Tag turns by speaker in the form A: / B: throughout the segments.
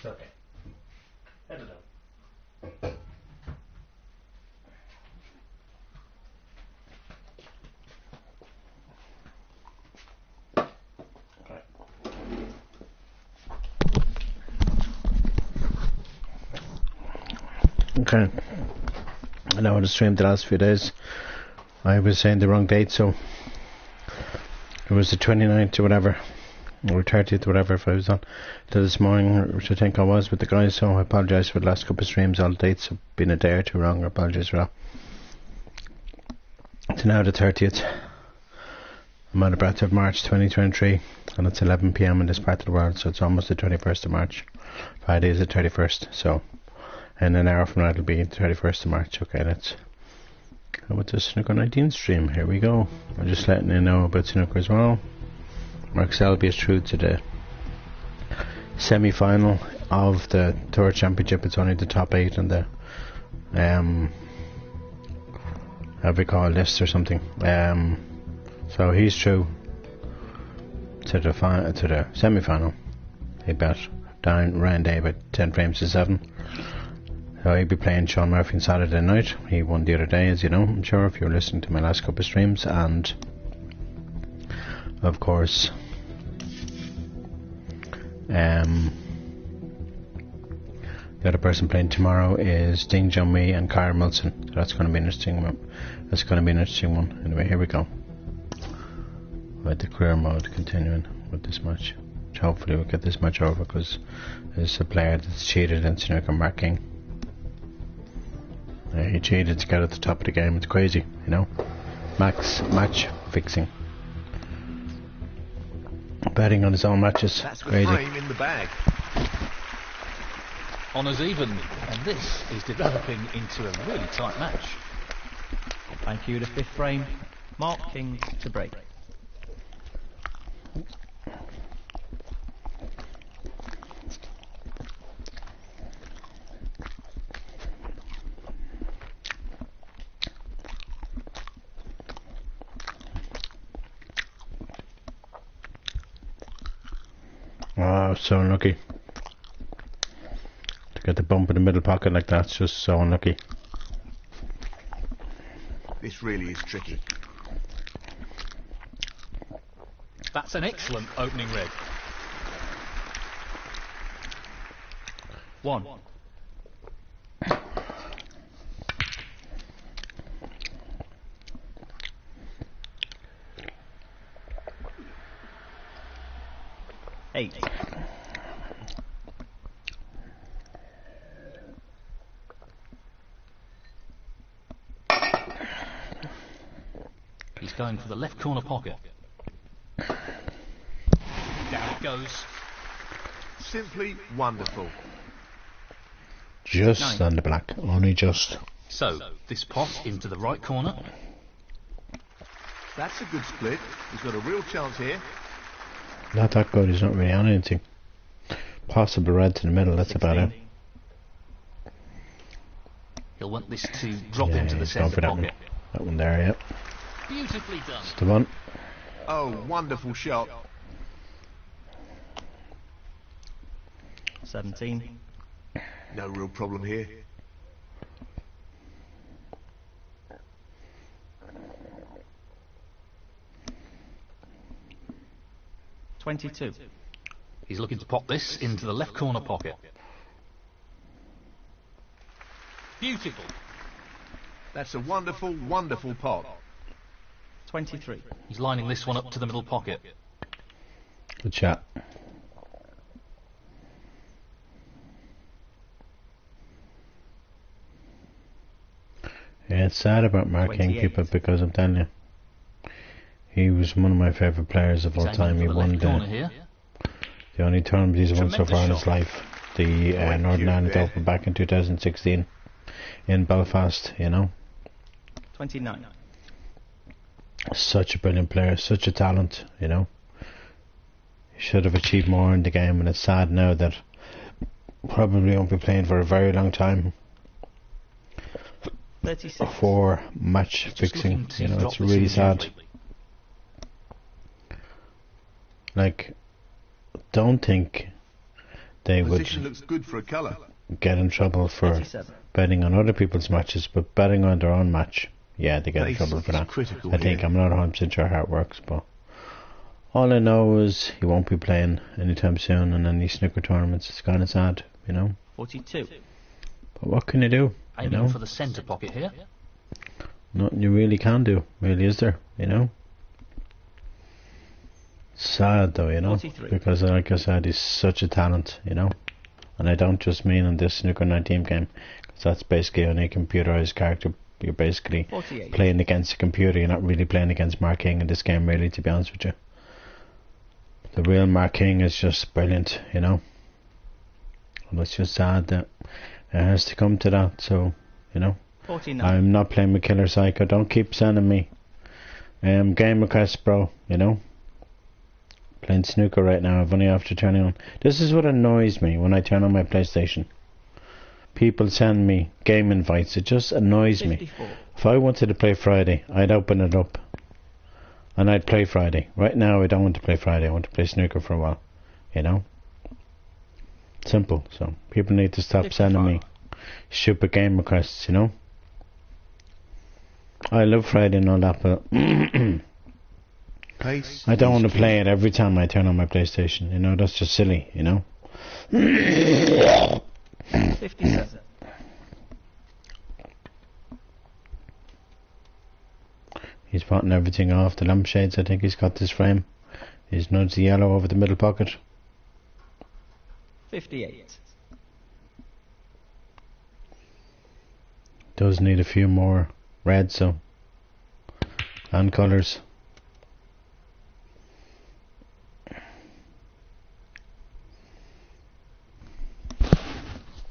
A: okay. Head it up.
B: Okay. I know I streamed the last few days. I was saying the wrong date, so it was the 29th or whatever, or 30th or whatever if I was on till this morning, which I think I was with the guys, so I apologise for the last couple of streams. All the dates have been a day or two wrong. I apologise for that. It's now the 30th. I'm out of breath of March 2023, and it's 11 PM in this part of the world, so it's almost the 21st of March. Friday is the 31st, so in an hour from now it'll be the 31st of March. Okay, let's go with the Snooker19 stream. Here we go. I'm just letting you know about Snooker as well. Mark Selby is through to the semi-final of the Tour Championship. It's only the top 8 and the how we call list or something. So he's through to the semi-final. He bet down round A about 10 frames to 7. So he'll be playing Sean Murphy on Saturday night. He won the other day, as you know, I'm sure, if you're listening to my last couple of streams. And of course, the other person playing tomorrow is Ding Junhui and Kyra Milson. So that's going to be an interesting one. That's going to be an interesting one. Anyway, here we go. With the career mode continuing with this match. Which hopefully we'll get this match over, because there's a player that's cheated in snooker marking. He cheated to get at the top of the game. It's crazy, you know. Match fixing. Betting on his own matches.
C: That's
B: crazy.
C: The frame in the bag.
A: Honours even, and this is developing into a really tight match.
D: Thank you. The 5th frame. Mark King to break.
B: Oh, so unlucky. To get the bump in the middle pocket like that, it's just so unlucky.
C: This really is tricky.
A: That's an excellent opening red. 1.
D: Eight.
A: He's going for the left corner pocket. Down it goes.
C: Simply wonderful.
B: Just
A: 9.
B: on the black, only just.
A: So, this pot into the right corner.
C: That's a good split. He's got a real chance here.
B: Not that good, he's not really on anything. Possible red to the middle, that's
D: 16.
B: about it.
A: He'll want this to drop
B: Yeah,
A: into the
B: he's going
A: centre
B: for that
A: pocket.
B: one. That one there, yep.
A: Beautifully done.
B: That's the one.
C: Oh, wonderful shot.
D: 17.
C: No real problem here.
D: 22.
A: He's looking to pop this into the left corner pocket. Beautiful.
C: That's a wonderful, wonderful pot.
D: 23.
A: He's lining this one up to the middle pocket.
B: Good shot. Yeah, it's sad about Mark
D: 28.
B: Gamekeeper, because I'm telling you, he was one of my favourite players of all time. He won the only tournament he's won so far in his life, the Northern Ireland Open back in 2016 in Belfast, you know.
D: 29.
B: Such a brilliant player, such a talent, you know. He should have achieved more in the game, and it's sad now that probably won't be playing for a very long time.
D: 36.
B: For match fixing, you know, it's really sad. Like, don't think they
C: Position
B: would
C: looks good for a colour.
B: get in trouble for
D: 37.
B: betting on other people's matches, but betting on their own match, yeah, they get in
C: Pace
B: trouble for
C: is
B: that.
C: critical
B: I think
C: here.
B: I'm not 100% sure how it works, but all I know is he won't be playing anytime soon in any snooker tournaments. It's kind of sad, you know.
D: 42.
B: But what can you do? You
A: Aiming
B: know,
A: for the centre pocket here.
B: nothing you really can do, really, is there? You know. Sad though, you know,
D: 43.
B: because like I said, he's such a talent, you know. And I don't just mean in this Snooker19 game, because that's basically on a computerized character. You're basically
D: 48.
B: playing against a computer. You're not really playing against Mark King in this game, really, to be honest with you. The real Mark King is just brilliant, you know. And it's just sad that it has to come to that. So, you know,
D: 49.
B: I'm not playing with Killer Psycho. Don't keep sending me game requests, bro, you know. Playing snooker right now. I've only after turning on. This is what annoys me when I turn on my PlayStation. People send me game invites. It just annoys
D: 54.
B: me. If I wanted to play Friday, I'd open it up and I'd play Friday. Right now, I don't want to play Friday. I want to play snooker for a while. You know? Simple. So people need to stop
D: 55.
B: sending me stupid game requests, you know? I love Friday and all that, but
C: Pace
B: I don't
C: is
B: want to
C: key.
B: play it every time I turn on my PlayStation. You know, that's just silly, you know?
D: 57.
B: He's potting everything off. The lampshades, I think he's got this frame. He's nudged the yellow over the middle pocket.
D: 58.
B: Does need a few more reds, so. And colours.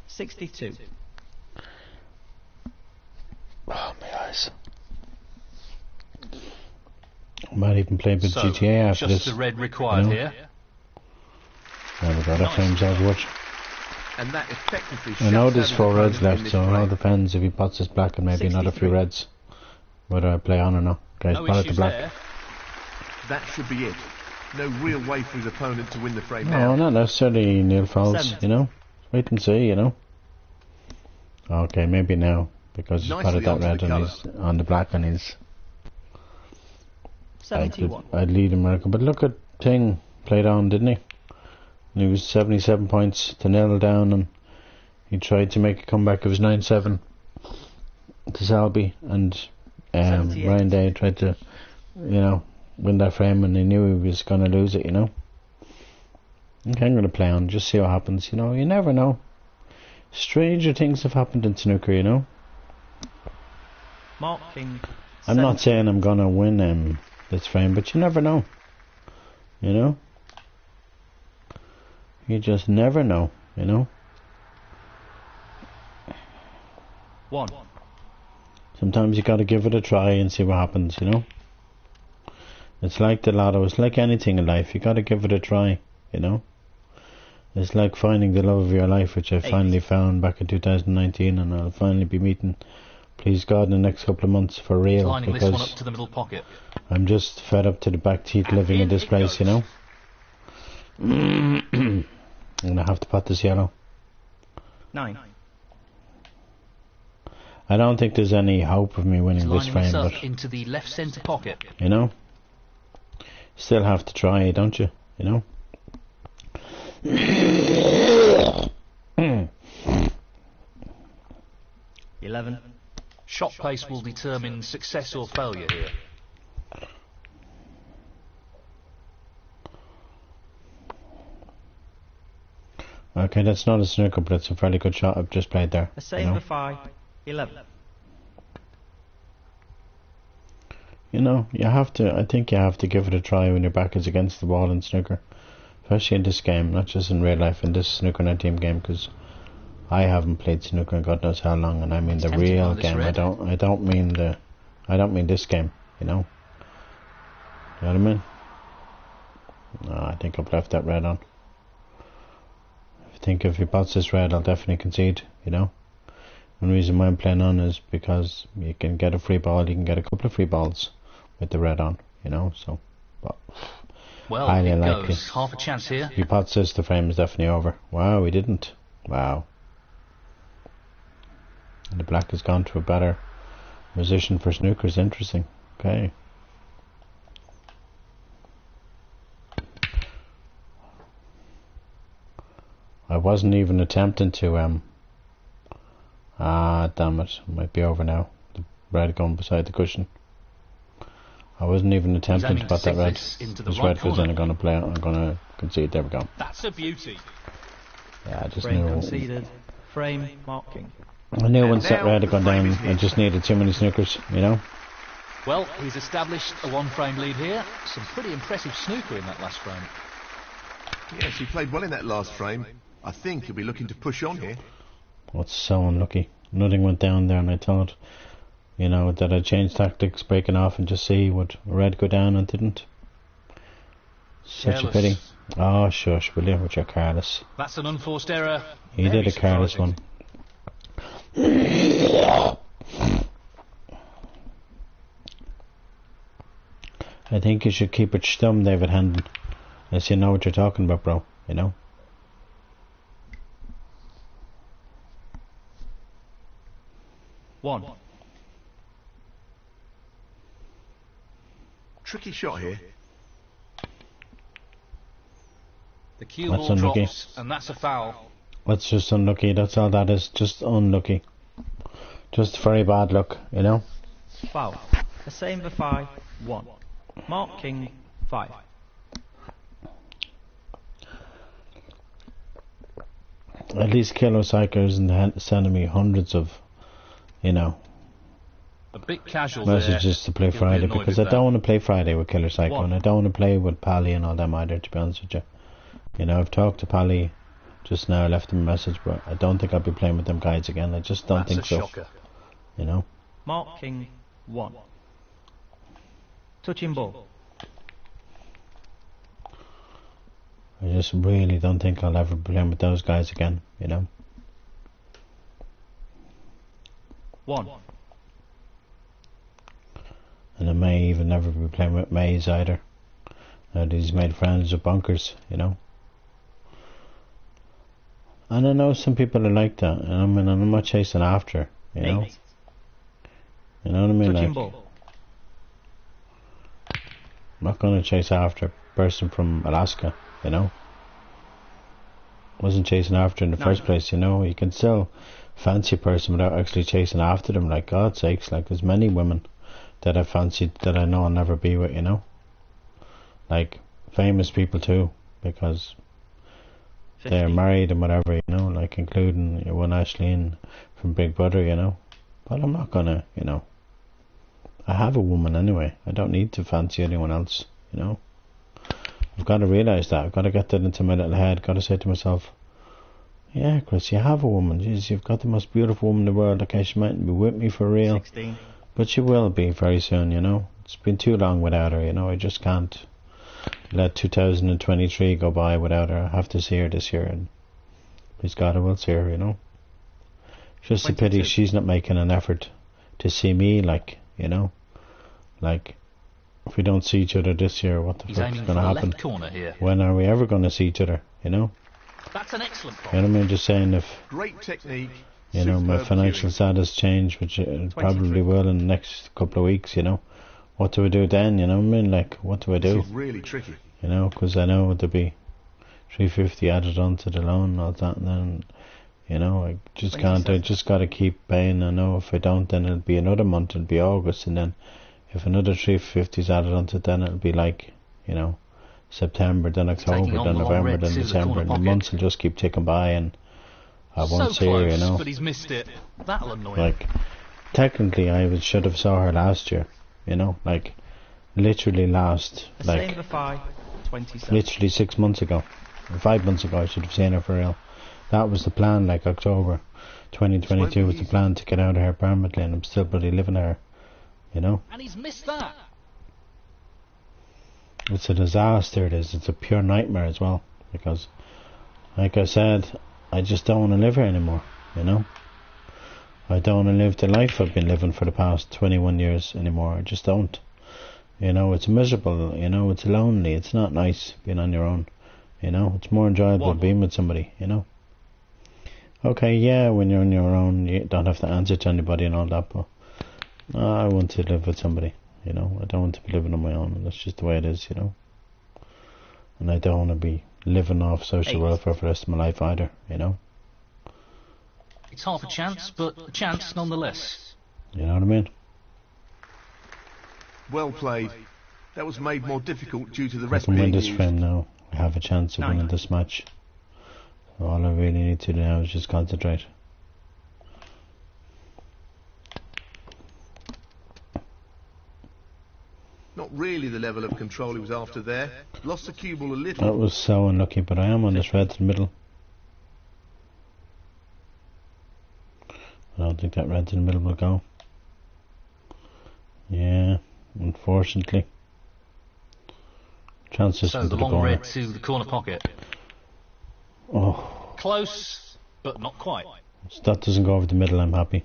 D: 62.
B: Oh, my eyes. I might even play a bit
A: So,
B: GTA after
A: just
B: this.
A: the red required
B: you know?
A: here.
B: There we go, that frame's Overwatch.
C: And that effectively
B: I know
C: shuts
B: there's
C: out
B: 4
C: an
B: reds
C: opponent in
B: left,
C: this
B: so it all
C: frame.
B: depends if he pots his black and maybe another few
D: 63.
B: reds. Whether I play on or not. Guys,
A: No
B: pot it to
A: issues
B: black.
A: there.
C: That should be it. No real way for his opponent to win the frame
B: No,
C: now.
B: not necessarily nil fouls,
D: 70.
B: you know. Wait and see, you know. Okay, maybe now, because he's
C: Nicely
B: potted that
C: onto
B: red
C: the
B: on the black and he's...
D: 71.
B: I'd lead America, but look at Ting played on, didn't he? And he was 77 points to 0 down, and he tried to make a comeback. It was 9-7 to Salby, and
D: 78.
B: Ryan Day tried to, you know, win that frame, and he knew he was going to lose it, you know. Okay, I'm going to play on, just see what happens, you know. You never know. Stranger things have happened in snooker, you know.
D: Mark King.
B: I'm not
D: 70.
B: saying I'm going to win this frame, but you never know. You know? You just never know, you know?
D: 1.
B: Sometimes you got to give it a try and see what happens, you know? It's like the lotto, it's like anything in life. You got to give it a try, you know? It's like finding the love of your life, which I finally found back in 2019, and I'll finally be meeting, please God, in the next couple of months for real,
A: Lining this one up
B: because
A: to the middle pocket.
B: I'm just fed up to the back teeth
A: And
B: living in
A: in
B: this
A: it
B: place, you
A: goes.
B: know? I'm gonna have to pot this yellow.
D: 9.
B: I don't think there's any hope of me
A: He's
B: winning this
A: lining
B: frame,
A: this up
B: but,
A: into the left centre pocket.
B: you know? Still have to try, don't you? You know?
D: 11.
A: Shot pace will determine success or failure here.
B: Okay, that's not a snooker, but it's a fairly good shot I've just played there.
D: A
B: You
D: save
B: know?
D: for 5. 11.
B: You know, I think you have to give it a try when your back is against the wall in snooker. Especially in this game, not just in real life, in this Snooker19 game, because I haven't played snooker in God knows how long, and I mean the
A: Tempted
B: real
A: by this
B: game.
A: red.
B: I don't mean this game, you know? You know what I mean? No, I think I've left that red on. I think if he pots this red, I'll definitely concede, you know? And the reason why I'm playing on is because you can get a free ball, you can get a couple of free balls with the red on, you know? So, but
A: Well,
B: highly
A: it
B: unlikely.
A: goes. Half a chance here.
B: If he pots this, the frame is definitely over. Wow, he didn't. Wow. And the black has gone to a better position for snookers. Interesting. Okay. I wasn't even attempting to damn it. Might be over now. The red going beside the cushion. I wasn't even attempting to pot that red. This red was then going to play. I'm going to concede. There we go.
A: That's a beauty.
B: Yeah, I just
D: Frame
B: knew.
D: conceded. Frame marking.
B: I knew when
C: And
B: set
C: now
B: red had
C: the
B: gone
C: frame
B: down.
C: is
B: I
C: hit.
B: just needed too many snookers, you know.
A: Well, he's established a one-frame lead here. Some pretty impressive snooker in that last frame.
C: Yes, he played well in that last frame. I think he'll be looking to push on here.
B: What's so unlucky. Nothing went down there, and I thought, you know, that I'd change tactics, breaking off, and just see would red go down, and didn't. Such
A: Careless.
B: a pity. Oh, shush, will you, with your careless.
A: That's an unforced error.
B: He
A: Very
B: did a careless one.
A: surprising.
B: I think you should keep it stum, David Hendon. Unless you know what you're talking about, bro, you know.
D: One.
C: Tricky shot here.
A: The cue
B: That's
A: ball
B: unlucky.
A: drops, and that's a foul.
B: That's just unlucky, that's all that is, just unlucky. Just very bad luck, you know.
D: Foul. The same for 5. 1. Mark King 5.
B: At least Kilo Psycho isn't sending me hundreds of, you know,
A: A bit casual
B: messages
A: there.
B: to play
A: He'll be
B: Friday,
A: annoyed
B: because
A: with
B: I
A: that.
B: don't want to play Friday with Killer Psycho,
D: One.
B: and I don't want to play with Pally and all them either, to be honest with you. You know, I've talked to Pally just now, left him a message, but I don't think I'll be playing with them guys again. I just don't
A: That's
B: think
A: a
B: so.
A: shocker.
B: You know.
D: Mark King 1. Touching ball.
B: I just really don't think I'll ever be playing with those guys again, you know.
D: 1.
B: And I may even never be playing with Maze either. Now that he's made friends with Bunkers, you know. And I know some people are like that, and I mean, I'm not chasing after, you know.
D: 8.
B: You know what I mean?
D: Touching
B: Like,
D: ball.
B: I'm not going to chase after a person from Alaska, you know. Wasn't chasing after in the first place, you know. You can still fancy a person without actually chasing after them. Like, God's sakes, like, there's many women that I've fancied that I know I'll never be with, you know. Like, famous people too, because
D: 50.
B: they're married and whatever, you know, like including your one Ashleen from Big Brother, you know. But I'm not gonna, you know. I have a woman anyway. I don't need to fancy anyone else, you know. I've got to realise that. I've got to get that into my little head. Got to say to myself, yeah, Chris, you have a woman. Jeez, you've got the most beautiful woman in the world. Okay, she mightn't be with me for real,
D: 16.
B: but she will be very soon, you know. It's been too long without her, you know. I just can't let 2023 go by without her. I have to see her this year, and please God I will see her, you know. It's just a pity
D: 22.
B: she's not making an effort to see me, like, you know. Like, if we don't see each other this year, what the
A: He's
B: fuck is
A: aiming for
B: going to
A: the
B: happen?
A: left corner here.
B: When are we ever going to see each other, you know?
A: That's an excellent
B: You know what I mean? Just saying, if,
C: Great technique.
B: you know, my
C: superb
B: financial
C: cueing.
B: status change, which it probably
D: 23.
B: will in the next couple of weeks, you know. What do I do then, you know what I mean? Like, what do I do?
C: This is really tricky.
B: You know, because I know there'll be 350 added onto the loan and all that, and then, you know, I just can't, I
D: 27.
B: just got to keep paying. I know if I don't, then it'll be another month, it'll be August, and then if another 350 is added onto it, then it'll be like, you know, September, then October,
A: taking on
B: then
A: the long
B: November,
A: red
B: then
A: scissor
B: December,
A: corner
B: and the
A: pocket.
B: months will just keep ticking by, and I
A: So
B: won't see her, you
A: close,
B: know.
A: but he's missed it. That'll annoy him.
B: Like, technically, should have saw her last year, you know, like, literally last,
D: The
B: like,
D: same for 5. 27.
B: literally 6 months ago, or 5 months ago, I should have seen her for real. That was the plan, like October 2022 was the plan to get out of here permanently, and I'm still bloody living there, you know.
A: And he's missed that.
B: It's a disaster, it is. It's a pure nightmare as well, because, like I said, I just don't want to live here anymore, you know. I don't want to live the life I've been living for the past 21 years anymore. I just don't, You know, it's miserable, you know, it's lonely, it's not nice being on your own. You know, it's more enjoyable being with somebody, you know. Okay, yeah, when you're on your own, you don't have to answer to anybody and all that, but I want to live with somebody, you know. I don't want to be living on my own, and that's just the way it is, you know. And I don't want to be living off social welfare for the rest of my life either, you know.
A: It's half a chance, but a chance nonetheless.
B: You know what I mean?
C: Well played. That was made more difficult due to the
B: I
C: rest
B: can win
C: being
B: this
C: used.
B: frame now. I have a chance of winning this match. So all I really need to do now is just concentrate.
C: Not really the level of control he was after there. Lost the cue ball a little.
B: That was so unlucky, but I am on this red to the middle. I don't think that red to the middle will go. Yeah, unfortunately. Chances
A: So
B: into
A: the
B: the
A: long
B: corner.
A: red to the corner pocket.
B: Oh,
A: Close, but not quite.
B: so that doesn't go over the middle, I'm happy.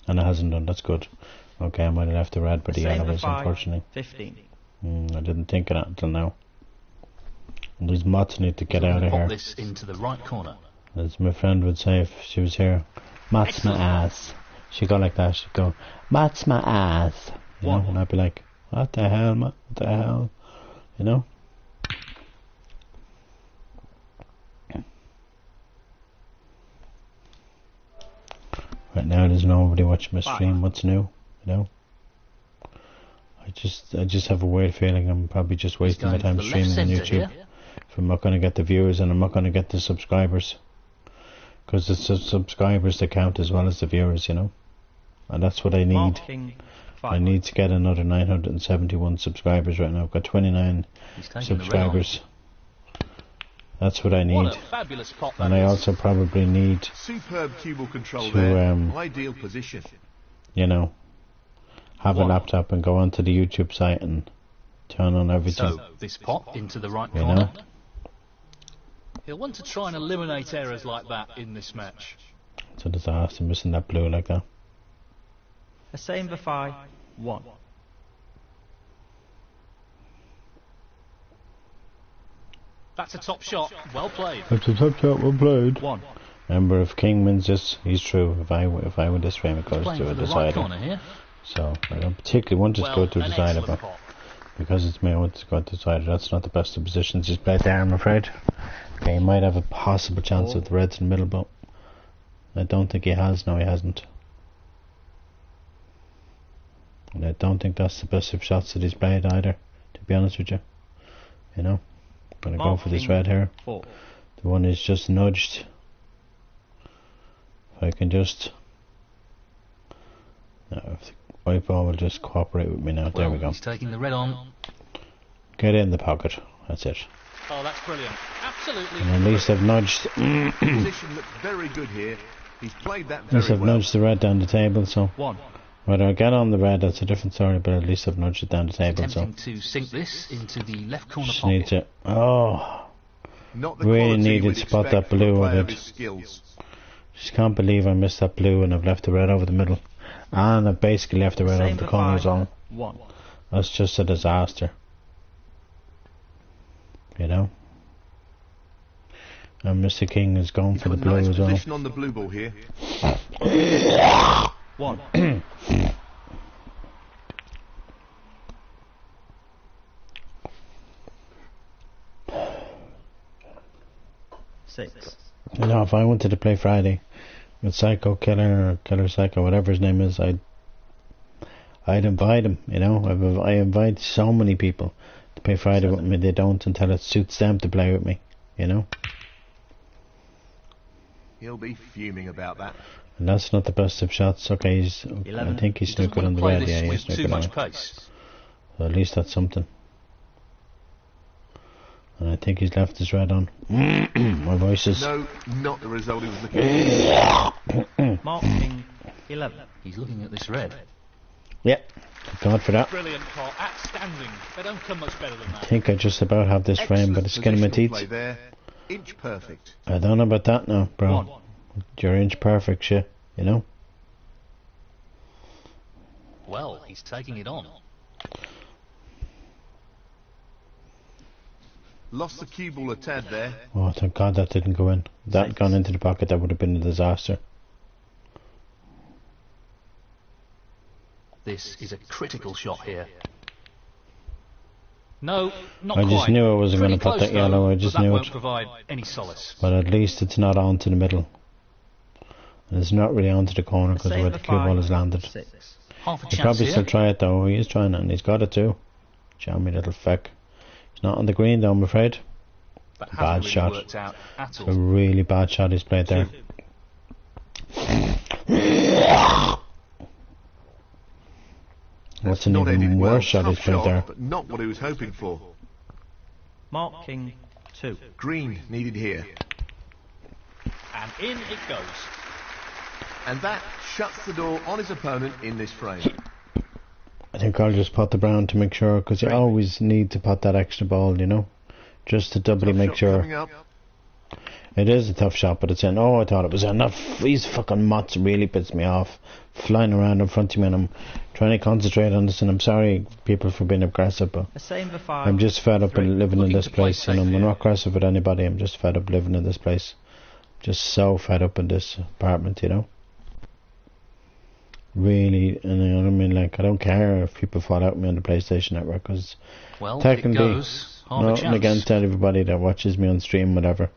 B: And it hasn't done, that's good. Okay, I might have left the red, but the
D: Same
B: yellow
D: for
B: is,
D: 5,
B: unfortunately.
D: 15.
B: I didn't think of that until now. And these mots need to get out of
A: Pop
B: here.
A: this into the right corner.
B: As my friend would say if she was here, Matt's my ass. She'd go like that, she'd go, Matt's my ass. You know, and I'd be like, what the hell, Matt? What the hell? You know? Right now there's nobody watching my stream, what's new? You know? I just have a weird feeling I'm probably just wasting my time streaming on YouTube. If I'm not going to get the viewers and I'm not going to get the subscribers. Because it's the subscribers that count as well as the viewers, you know. And that's what I need.
D: Marking 5.
B: I need to get another 971 subscribers right now. I've got 29 subscribers. That's what I need.
A: What a fabulous pop that
B: And I
A: is.
B: also probably need,
C: Superb cue ball control
B: to,
C: there. Ideal position.
B: you know, have a laptop and go onto the YouTube site and turn on everything.
A: So this pop into the right
B: You
A: corner.
B: know?
A: He'll want to try and eliminate errors like that in this match.
B: It's a disaster missing that blue like that.
D: The same for 5, 1.
A: That's a top shot. Well played.
B: That's a top shot, well played.
D: 1.
B: Remember, if King wins this, he's through. If I win this frame, it goes
A: Playing
B: to a
A: for the right
B: decider.
A: corner here.
B: So I don't particularly want it to go to a
A: an
B: decider,
A: excellent
B: but
A: pop.
B: because it's me, I want it to go to a decider. That's not the best of positions he's played there, I'm afraid. Okay, he might have a possible chance with the reds in the middle, but I don't think he has. No, he hasn't. And I don't think that's the best of shots that he's played either, to be honest with you. You know, I'm gonna go for this red here.
D: 4.
B: The one is just nudged. If I can just... No, if the white ball will just cooperate with me now. There we go.
A: He's taking the red on.
B: Get in the pocket. That's it.
A: Oh, that's brilliant. Absolutely.
B: And at least I've nudged...
C: Position looks very good here. He's played that
B: At least
C: very
B: I've
C: well.
B: nudged the red down the table, so...
D: 1.
B: Whether I get on the red, that's a different story, but at least I've nudged it down the table, so...
A: Attempting to sink this into the left corner
B: Just need
A: pocket.
B: to... Oh!
C: Not the
B: Really
C: quality
B: needed
C: we'd
B: to spot
C: expect
B: that
C: from a
B: blue
C: player
B: of
C: of
B: it.
C: his skills.
B: Just can't believe I missed that blue and I've left the red over the middle. And I've basically left the red
D: Same
B: over the
D: for
B: corner
D: 5,
B: as well.
D: 1.
B: That's just a disaster. You know? And Mr. King is going
C: He's
B: for the
C: got a
B: blue
C: nice
B: as well.
C: position on the blue ball here.
D: 1. 6.
B: You know, if I wanted to play Friday with Psycho Killer or Killer Psycho, whatever his name is, I'd invite him, you know. I invite so many people to play Friday with me. They don't until it suits them to play with me, you know.
C: He'll be fuming about that.
B: And that's not the best of shots. Okay, I
D: 11.
B: think he's
A: Doesn't
B: snookered on
A: want
B: the
A: to play
B: red. Yeah,
A: this
B: he's
A: with too
B: snookered on
A: much
B: it.
A: pace.
B: So at least that's something. And I think he's left his red on. My voice is...
C: No, not the result he was looking for.
D: Marking 11.
A: He's looking at this red.
B: Yep, God for that.
A: Brilliant pot. Outstanding. They don't come much better than
B: I
A: that.
B: think I just about have this frame, but it's getting my
C: Excellent
B: teeth.
C: play there. Inch perfect.
B: I don't know about that now, bro.
D: 1.
B: You're inch perfect shit, you know?
A: Well, he's taking it on.
C: Lost the cue ball a tad there.
B: Oh, thank God that didn't go in. If that had gone into the pocket, that would have been a disaster.
A: This is a critical shot here. No, not
B: I
A: quite.
B: just knew I wasn't going to put that yellow. I just knew
A: won't
B: it.
A: provide any solace.
B: But at least it's not onto the middle. And it's not really onto the corner because where the cue ball has landed.
A: Half a
B: He'll
A: chance
B: probably
A: here.
B: still try it though. He is trying it and he's got it too. Jammy little feck. He's not on the green though, I'm afraid.
A: That
B: Bad
A: hasn't really
B: shot.
A: worked out at
B: It's a
A: all.
B: really bad shot he's played there. What's an
C: Not ended
B: even
C: well.
B: worse shot
C: Tough
B: he's played there?
C: but not what he was hoping for.
D: Mark King 2.
C: Green needed here.
A: And in it goes.
C: And that shuts the door on his opponent in this frame.
B: I think I'll just pot the brown to make sure, because you always need to pot that extra ball, you know, just to doubly
C: Tough
B: make
C: shot
B: sure.
C: coming up.
B: It is a tough shot, but it's in. Oh, I thought it was in. These fucking mutts really pissed me off, flying around in front of me, and I'm trying to concentrate on this. And I'm sorry, people, for being aggressive, but
D: A same for 5.
B: I'm just fed up with living in
A: Looking
B: this
A: to play
B: place, and
A: safe
B: I'm
A: here.
B: not aggressive with anybody. I'm just fed up living in this place. Just so fed up in this apartment, you know. Really, and you know what I mean. Like, I don't care if people fall out with me on the PlayStation Network, because
A: Well,
B: technically,
A: it goes. Half a
B: nothing
A: chance.
B: against everybody that watches me on stream, whatever.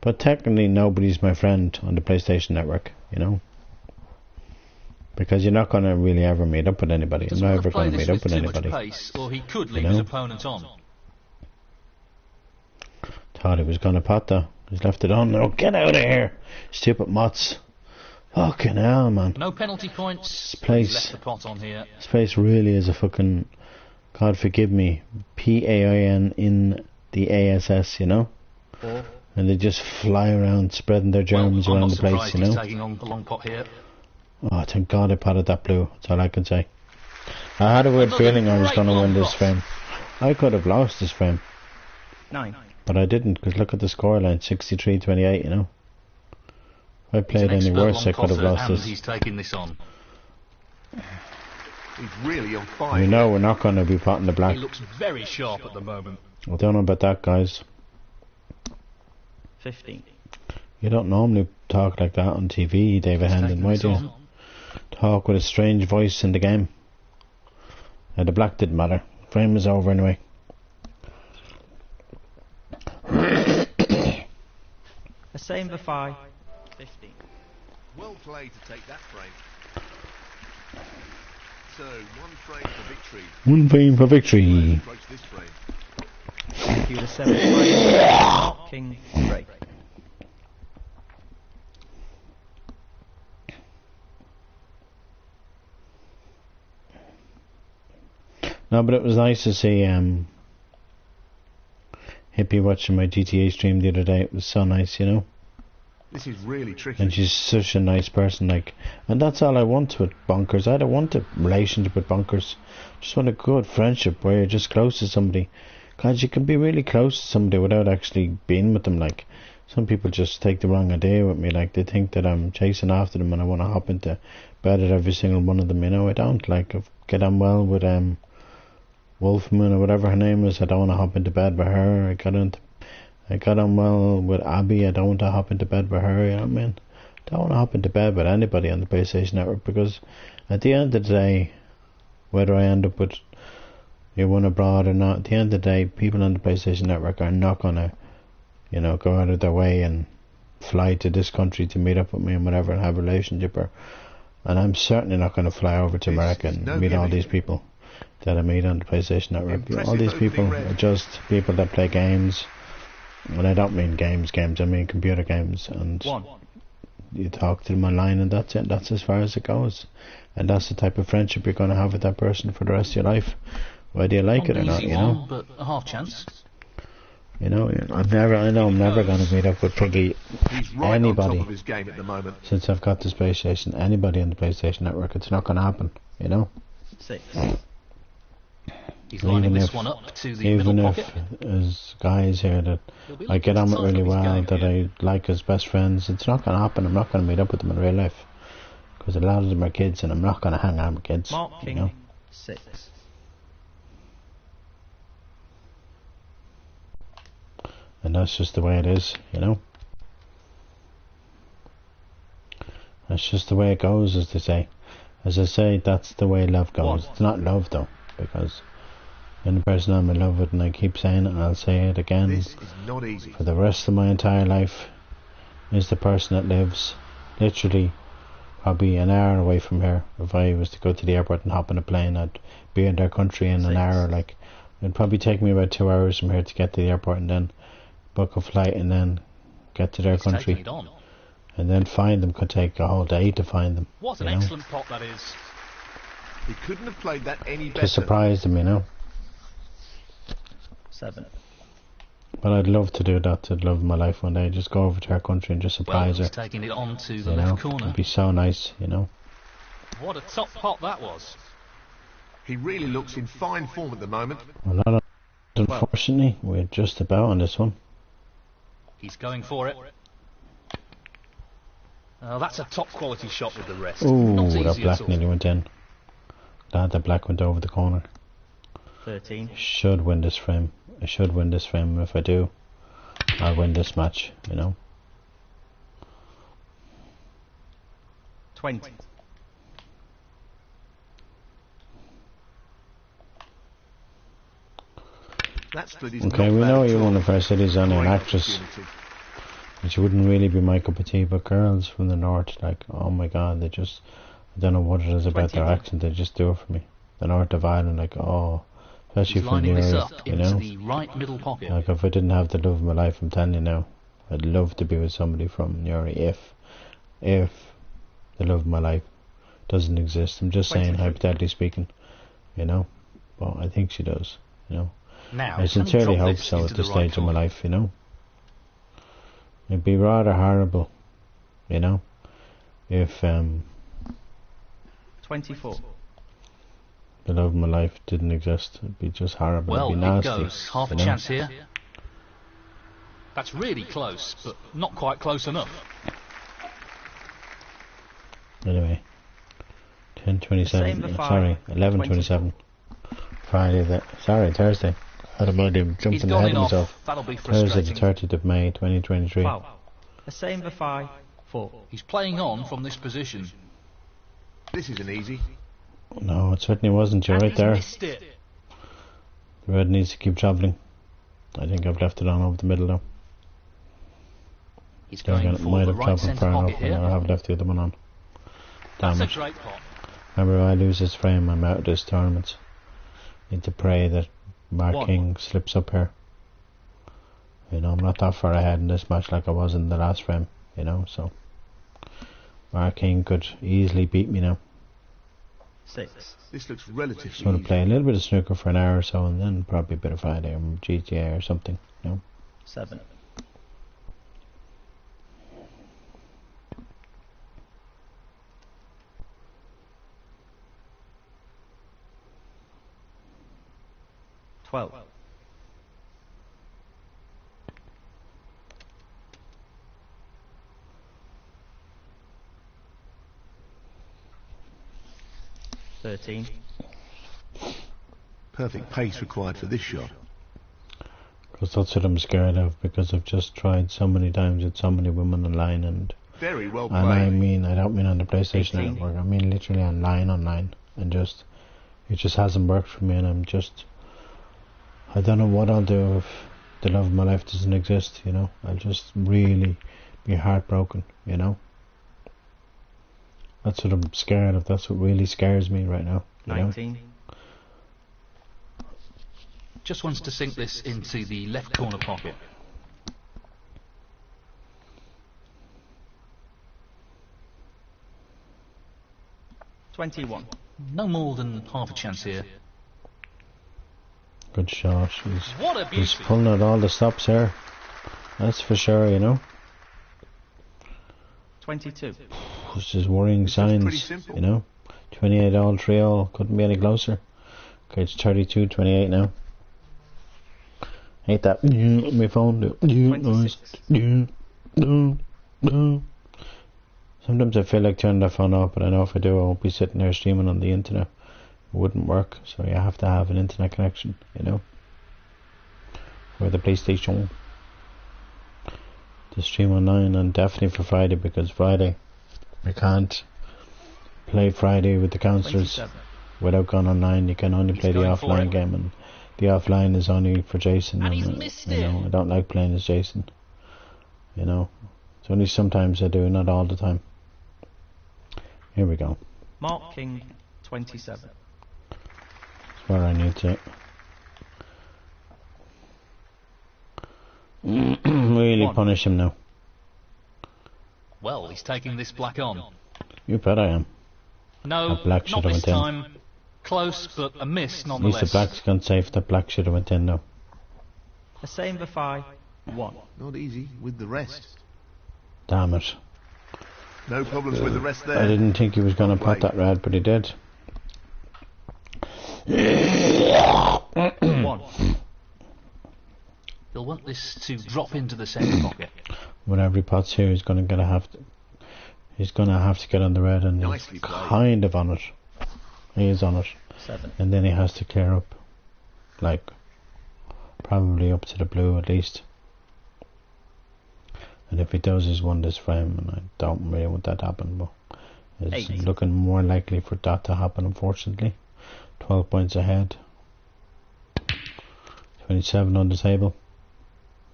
B: But technically, nobody's my friend on the PlayStation Network, you know. Because you're not going to really ever meet up with anybody. You're
A: Doesn't
B: not
A: want to
B: ever
A: play
B: going to
A: this
B: meet up
A: with
B: with
A: too much
B: anybody.
A: pace, or he could leave
B: You
A: his
B: know?
A: opponent on.
B: Thought he was going to pot that. He's left it on. Oh, get out of here, stupid mutts. Fucking hell, man.
A: No penalty points.
B: This
A: but he's
B: place-
A: left the pot on here.
B: This place really is a fucking, God forgive me, PAIN in the ASS, you know? And they just fly around spreading their germs
A: I'm
B: around
A: not
B: the place,
A: surprised
B: you know?
A: he's taking on the long pot here.
B: Oh, thank God I potted that blue. That's all I can say. I had a weird
A: Another
B: feeling I was
A: great
B: going to
A: long
B: win this
A: pot.
B: frame. I could have lost this frame,
D: 9.
B: but I didn't, because look at the scoreline, 63-28, you know? If I
A: He's
B: played
A: an
B: any
A: expert
B: worse,
A: long
B: I could have
A: potter,
B: lost
A: and
B: this.
A: he's taking this on.
C: He's really on fire.
B: We know we're not going to be potting the black.
A: He looks very sharp at the moment.
B: I don't know about that, guys.
D: 15.
B: You don't normally talk like that on TV, David
A: He's
B: Hendon.
A: taking
B: Why
A: this
B: do you
A: on.
B: talk with a strange voice in the game? The black didn't matter. Frame is over anyway.
D: A same for 5. 15.
C: Well played to take that frame. So, one frame for victory.
B: One frame for victory.
C: Approach this frame.
D: Thank you to 7 frame. Mark King 3.
B: No, but it was nice to see Hippie watching my GTA stream the other day. It was so nice, you know.
C: This is really tricky.
B: And she's such a nice person, like, and that's all I want with Bonkers. I don't want a relationship with Bonkers. Just want a good friendship where you're just close to somebody. Cause you can be really close to somebody without actually being with them. Like, some people just take the wrong idea with me. Like, they think that I'm chasing after them and I want to hop into bed at every single one of them. You know, I don't. Like, I get on well with Wolfman or whatever her name is. I don't want to hop into bed with her. I got on well with Abby. I don't want to hop into bed with her. You know what I mean? I don't want to hop into bed with anybody on the PlayStation Network, because at the end of the day, whether I end up with you one abroad or not, at the end of the day, people on the PlayStation Network are not gonna, you know, go out of their way and fly to this country to meet up with me and whatever and have a relationship. And I'm certainly not going to fly over to America and
C: no
B: meet all
C: gimmick.
B: these people that I meet on the PlayStation Network.
C: Impressive
B: All these
C: opening
B: people
C: red.
B: are just people that play games. And I don't mean games, I mean computer games. And
D: 1.
B: you talk to them online and that's it. That's as far as it goes. And that's the type of friendship you're going to have with that person for the rest of your life, whether you like it or not,
A: Easy
B: you know.
A: one, but a half chance.
B: You know, I know I'm never going to meet up with probably
C: He's right
B: anybody
C: on top of his game at the moment.
B: since I've got this PlayStation. Anybody on the PlayStation Network, it's not going to happen, you know.
D: 6.
A: He's lining
B: Even
A: this
B: if-
A: one up to the
B: Even
A: middle
B: if
A: pocket.
B: there's guys here that
A: He'll be
B: I get
A: looking
B: on
A: to
B: with really
A: tighten up his
B: well,
A: game
B: that
A: here.
B: I like as best friends, it's not going to happen. I'm not going to meet up with them in real life, because a lot of them are kids and I'm not going to hang out with kids,
D: Mark
B: you
D: King
B: know.
D: 6.
B: And that's just the way it is, you know. That's just the way it goes, as they say. As I say, that's the way love goes. It's not love, though, because the only person I'm in love with, and I keep saying it, and I'll say it again,
C: This is not easy.
B: for the rest of my entire life, is the person that lives literally probably an hour away from here. If I was to go to the airport and hop on a plane, I'd be in their country in an hour. Like, it'd probably take me about 2 hours from here to get to the airport, and then book a flight, and then get to their country. And then find them could take a whole day to find them.
A: What an excellent pot that is.
C: He couldn't have played that any better.
B: To surprise them, you know.
D: 7.
B: But I'd love to do that. I'd love my life one day. Just go over to her country and just surprise
A: Well,
B: her.
A: he's taking it on to the
B: You know,
A: left corner.
B: it'd be so nice, you know.
A: What a top pot that was.
C: He really looks in fine form at the moment.
B: Well, not unfortunately, we're just about on this one.
A: He's going for it. Oh, that's a top quality shot with the rest.
B: Ooh,
A: Not
B: that
A: easy
B: black
A: at all.
B: nearly went in. Glad that black went over the corner.
D: 13.
B: Should win this frame. I should win this frame. If I do, I'll win this match, you know.
D: 20.
C: That split is
B: Okay,
C: not
B: we
C: bad
B: know
C: at
B: you
C: all.
B: one of our cities on an
C: Great
B: actress,
C: opportunity.
B: which wouldn't really be my cup of tea, but girls from the north, like, oh my god, they just, I don't know what it is about their
D: 21.
B: accent, they just do it for me. The north of Ireland, like, oh, especially
A: He's
B: from the
A: lining this
B: area,
A: up
B: you
A: into
B: know.
A: the right middle pocket.
B: Like, if I didn't have the love of my life, I'm telling you now, I'd love to be with somebody from the area if the love of my life doesn't exist. I'm just saying,
D: 23.
B: hypothetically speaking, you know. But I think she does, you know.
A: Now,
B: I
A: can he
B: sincerely
A: drop
B: hope
A: this
B: so
A: into
B: at
A: the
B: this
A: right
B: stage of my
A: corner?
B: life, you know. It'd be rather horrible, you know, if the
D: 24.
B: love of my life didn't exist. It'd be just horrible.
A: Well,
B: It'd be
A: it
B: nasty,
A: goes. Half a
B: you know?
A: chance here. That's really close, but not quite close enough.
B: Anyway,
D: Same
B: 10:27.
D: for five.
B: Sorry, 11:27. Thursday. How about him
A: He's
B: jumping
A: gone
B: ahead
A: in
B: of
A: off.
B: myself?
A: That'll be
B: Thursday, the
A: frustrating.
B: 30th of May, 2023.
D: 12. The same for 5. 4.
A: He's playing on from this position.
C: This isn't easy.
B: No, it certainly wasn't. You're
A: And
B: right
A: he's
B: there.
A: missed it.
B: The red needs to keep travelling. I think I've left it on over the middle now.
A: He's
B: There
A: going
B: again, it
A: for
B: might
A: the
B: have
A: right
B: travelled
A: centre
B: far
A: pocket
B: enough, and I
A: here.
B: have left the other one on. Damn
A: That's
B: it.
A: a great pot.
B: Remember, if I lose this frame, I'm out of this tournament. Need to pray that Mark
A: One.
B: King slips up here. You know, I'm not that far ahead in this match like I was in the last frame, you know, so Mark King could easily beat me now.
D: 6.
C: This looks
B: Just
C: relatively
B: want to
C: easy.
B: play a little bit of snooker for an hour or so, and then probably a bit of Friday or GTA or something, you know.
D: 7. Twelve. 13.
C: Perfect pace required for this shot.
B: Because that's what I'm scared of, because I've just tried so many times with so many women online, and
C: Very well
B: I
C: played.
B: mean, I don't mean on the PlayStation
D: 18.
B: Network, I mean literally online, and just, it just hasn't worked for me, and I don't know what I'll do if the love of my life doesn't exist, you know. I'll just really be heartbroken, you know. That's what I'm scared of, that's what really scares me right now, you know.
D: 19.
A: Just wants to sink this into the left corner pocket.
D: $21.
A: No more than half a chance here.
B: Good shot,
A: What a
B: he's
A: beauty.
B: pulling out all the stops here, that's for sure, you know.
D: 22.
B: It's just worrying
C: This is pretty
B: signs,
C: simple.
B: you know. 28 all, 3 all, couldn't be any closer. Okay, it's 32, 28 now. Hate that. My phone. Noise.
D: 26.
B: Sometimes I feel like turning that phone off, but I know if I do, I won't be sitting there streaming on the internet. It wouldn't work, so you have to have an internet connection, you know. Or the PlayStation. the stream online, and definitely for Friday, because Friday we can't play Friday with the counsellors
D: 27.
B: without going online. You can only
A: He's
B: play the
A: going for
B: offline
A: it.
B: game, and the offline is only for Jason.
A: And he's missed
B: you know,
A: it.
B: I don't like playing as Jason. You know, it's only sometimes I do, not all the time. Here we go.
D: Mark King, 27.
B: That's where I need to really
D: One.
B: punish him now.
A: Well, he's taking this black on.
B: You bet I am.
A: No,
B: That black
A: not
B: should have
A: this
B: went in.
A: time. Close, but a miss
B: At least the
A: nonetheless.
B: black's gone safe. The black should have went in now.
D: The same for 5, 1.
C: Not easy with the rest.
B: Damn it.
C: No problems with the rest there.
B: I didn't think he was going to put that red, but he did.
D: 1.
A: He'll want this to drop into the centre pocket.
B: Whenever he pots here, he's going to have to. He's going to have to get on the red, and
C: Nicely
B: he's
C: played.
B: kind of on it. He is on it,
D: 7.
B: and then he has to clear up, like probably up to the blue at least. And if he does, he's won this frame, and I don't really want that to happen, but it's
D: 8.
B: looking more likely for that to happen, unfortunately. 12 points ahead. 27 on the table.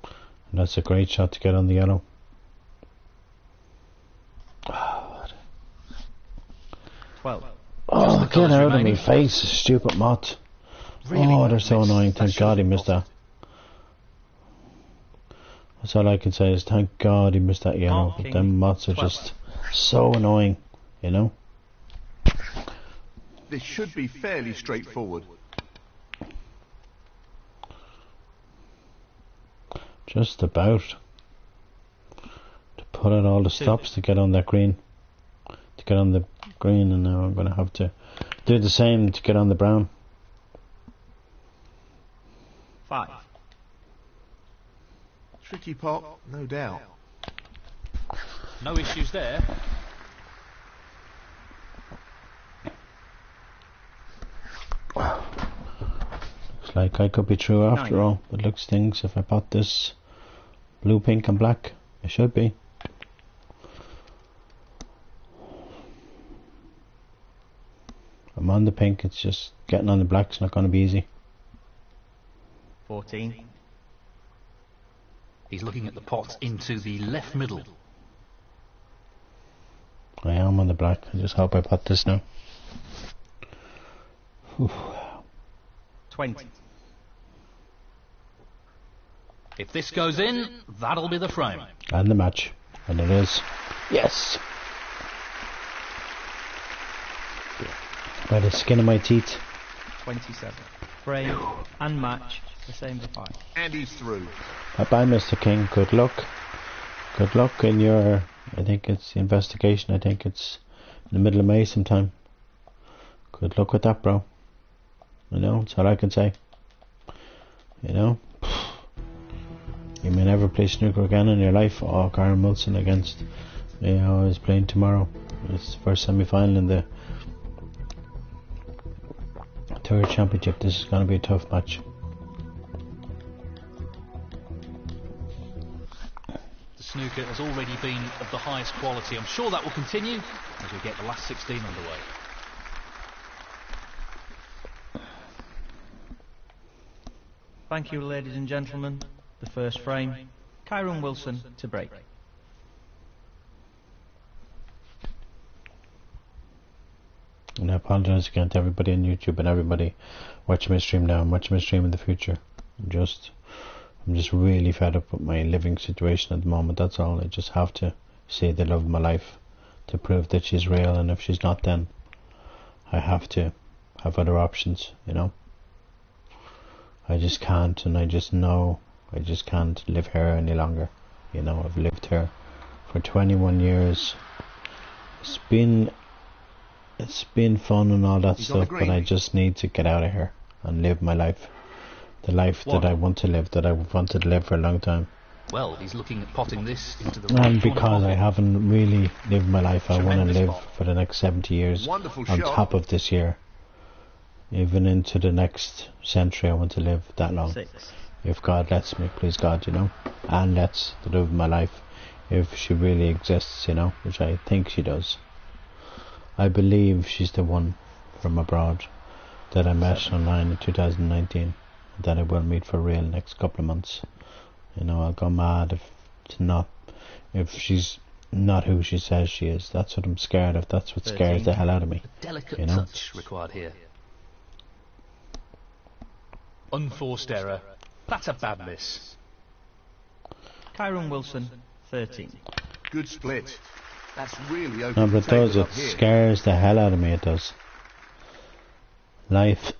B: And that's a great shot to get on the yellow.
D: 12.
B: Oh,
A: the
B: get
A: colours
B: out of
A: remaining.
B: my face, stupid moth.
A: Really
B: Oh,
A: well
B: they're so
A: missed.
B: annoying.
A: That
B: Thank
A: should
B: God he
A: have
B: missed
A: spotted.
B: that. That's all I can say is thank God he missed that yellow.
D: Marking
B: But them moths are
D: 12.
B: just so annoying, you know?
C: This should be fairly straightforward.
B: Just about. To put out all the stops to get on that green. To get on the green, and now I'm going to have to do the same to get on the brown.
D: 5.
C: Tricky pot, no doubt.
A: No issues there.
B: Looks like I could be through after
D: 9.
B: all. It looks things if I pot this blue, pink and black. I should be. I'm on the pink, it's just getting on the black's not going to be easy.
D: 14.
A: He's looking at the pot into the left middle.
B: I am on the black, I just hope I pot this now. Whew.
D: 20.
A: If this goes in, that'll be the frame.
B: And the match. And it is. Yes! By the skin of my teeth.
D: 27. Frame and match. The same for 5.
C: And he's through.
B: Bye bye, Mr. King. Good luck. Good luck in your, I think it's the investigation. I think it's in the middle of May sometime. Good luck with that, bro. You know, that's all I can say. You know, you may never play snooker again in your life. Oh, Karen Wilson against, you know, is playing tomorrow. It's the first semi-final in the third championship. This is going to be a tough match.
A: The snooker has already been of the highest quality. I'm sure that will continue as we get the last 16 underway.
D: Thank you, ladies and gentlemen. The first frame. Kyron Wilson to break.
B: And I apologise again to everybody on YouTube and everybody watching my stream now and watching my stream in the future. I'm just really fed up with my living situation at the moment, that's all. I just have to see the love of my life to prove that she's real, and if she's not, then I have to have other options, you know. I just can't, and I just know I just can't live here any longer. You know, I've lived here for 21 years. It's been fun and all that
C: He's on the
B: stuff, but I
C: green.
B: just need to get out of here and live my life. The life that I want to live, that I've wanted to live for a long time.
A: Well, he's looking at potting this into the right
B: And
A: corner
B: because I
A: pocket.
B: haven't really lived my life, I want to
A: Tremendous
B: live
A: pot.
B: for the next 70 years
C: Wonderful
B: on
C: shot.
B: top of this year. Even into the next century, I want to live that long.
D: 6.
B: If God lets me, please God, you know. And lets the love of my life. if she really exists, you know, which I think she does. I believe she's the one from abroad that I met online in 2019, that I will meet for real next couple of months. You know, I'll go mad if she's not who she says she is. That's what I'm scared of. That's what scares the hell out of me.
A: Delicate
B: you know?
A: touch required here. Unforced error. That's a bad miss.
D: Kyron Wilson, 13.
C: Good split. That's really
B: No,
C: open
B: but
C: the table
B: it
C: up here.
B: scares the hell out of me, it does. Life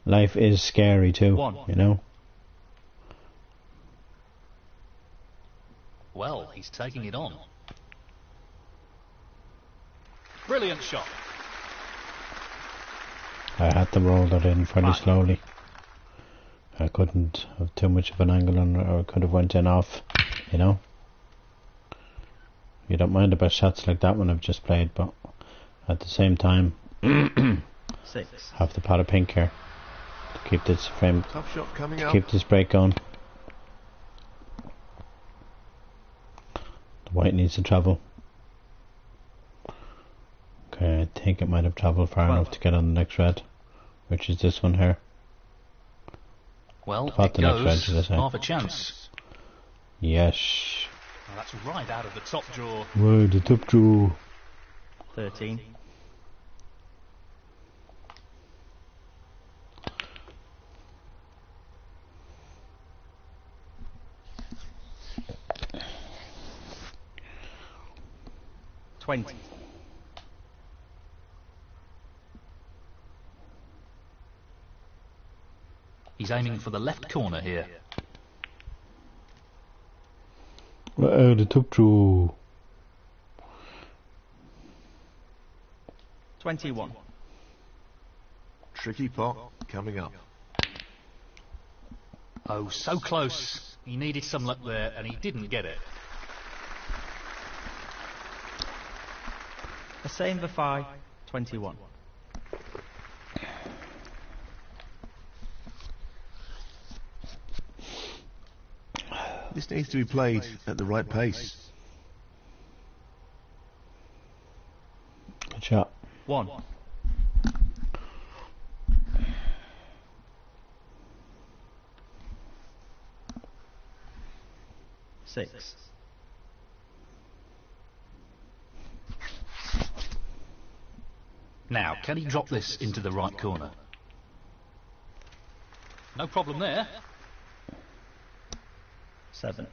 B: is scary too, you know?
A: Well, he's taking it on. Brilliant shot.
B: I had to roll that in fairly slowly. I couldn't have too much of an angle on it, or I could have went in off, you know? You don't mind about shots like that one I've just played, but at the same time,
D: 6.
B: have the pot of pink here to keep this frame,
C: Tough shot coming up.
B: keep this break going. The white needs to travel. Okay, I think it might have travelled far enough to get on the next red, which is this one here.
A: Well,
B: Thought
A: it
B: the next red,
A: goes.
B: should I say?
A: Half a chance.
B: Yes.
A: Well, that's right out of the top drawer.
B: Whoa, the top draw.
D: 13. $20.
A: He's aiming for the left corner here.
B: Whoa, the top draw.
D: 21.
C: Tricky pot coming up.
A: Oh, so close. He needed some luck there, and he didn't get it.
D: A same for 5. 21.
C: This needs to be played at the right pace.
B: Good shot.
D: 1. Six.
A: Now, can he drop this into the right corner? No problem there.
D: 7.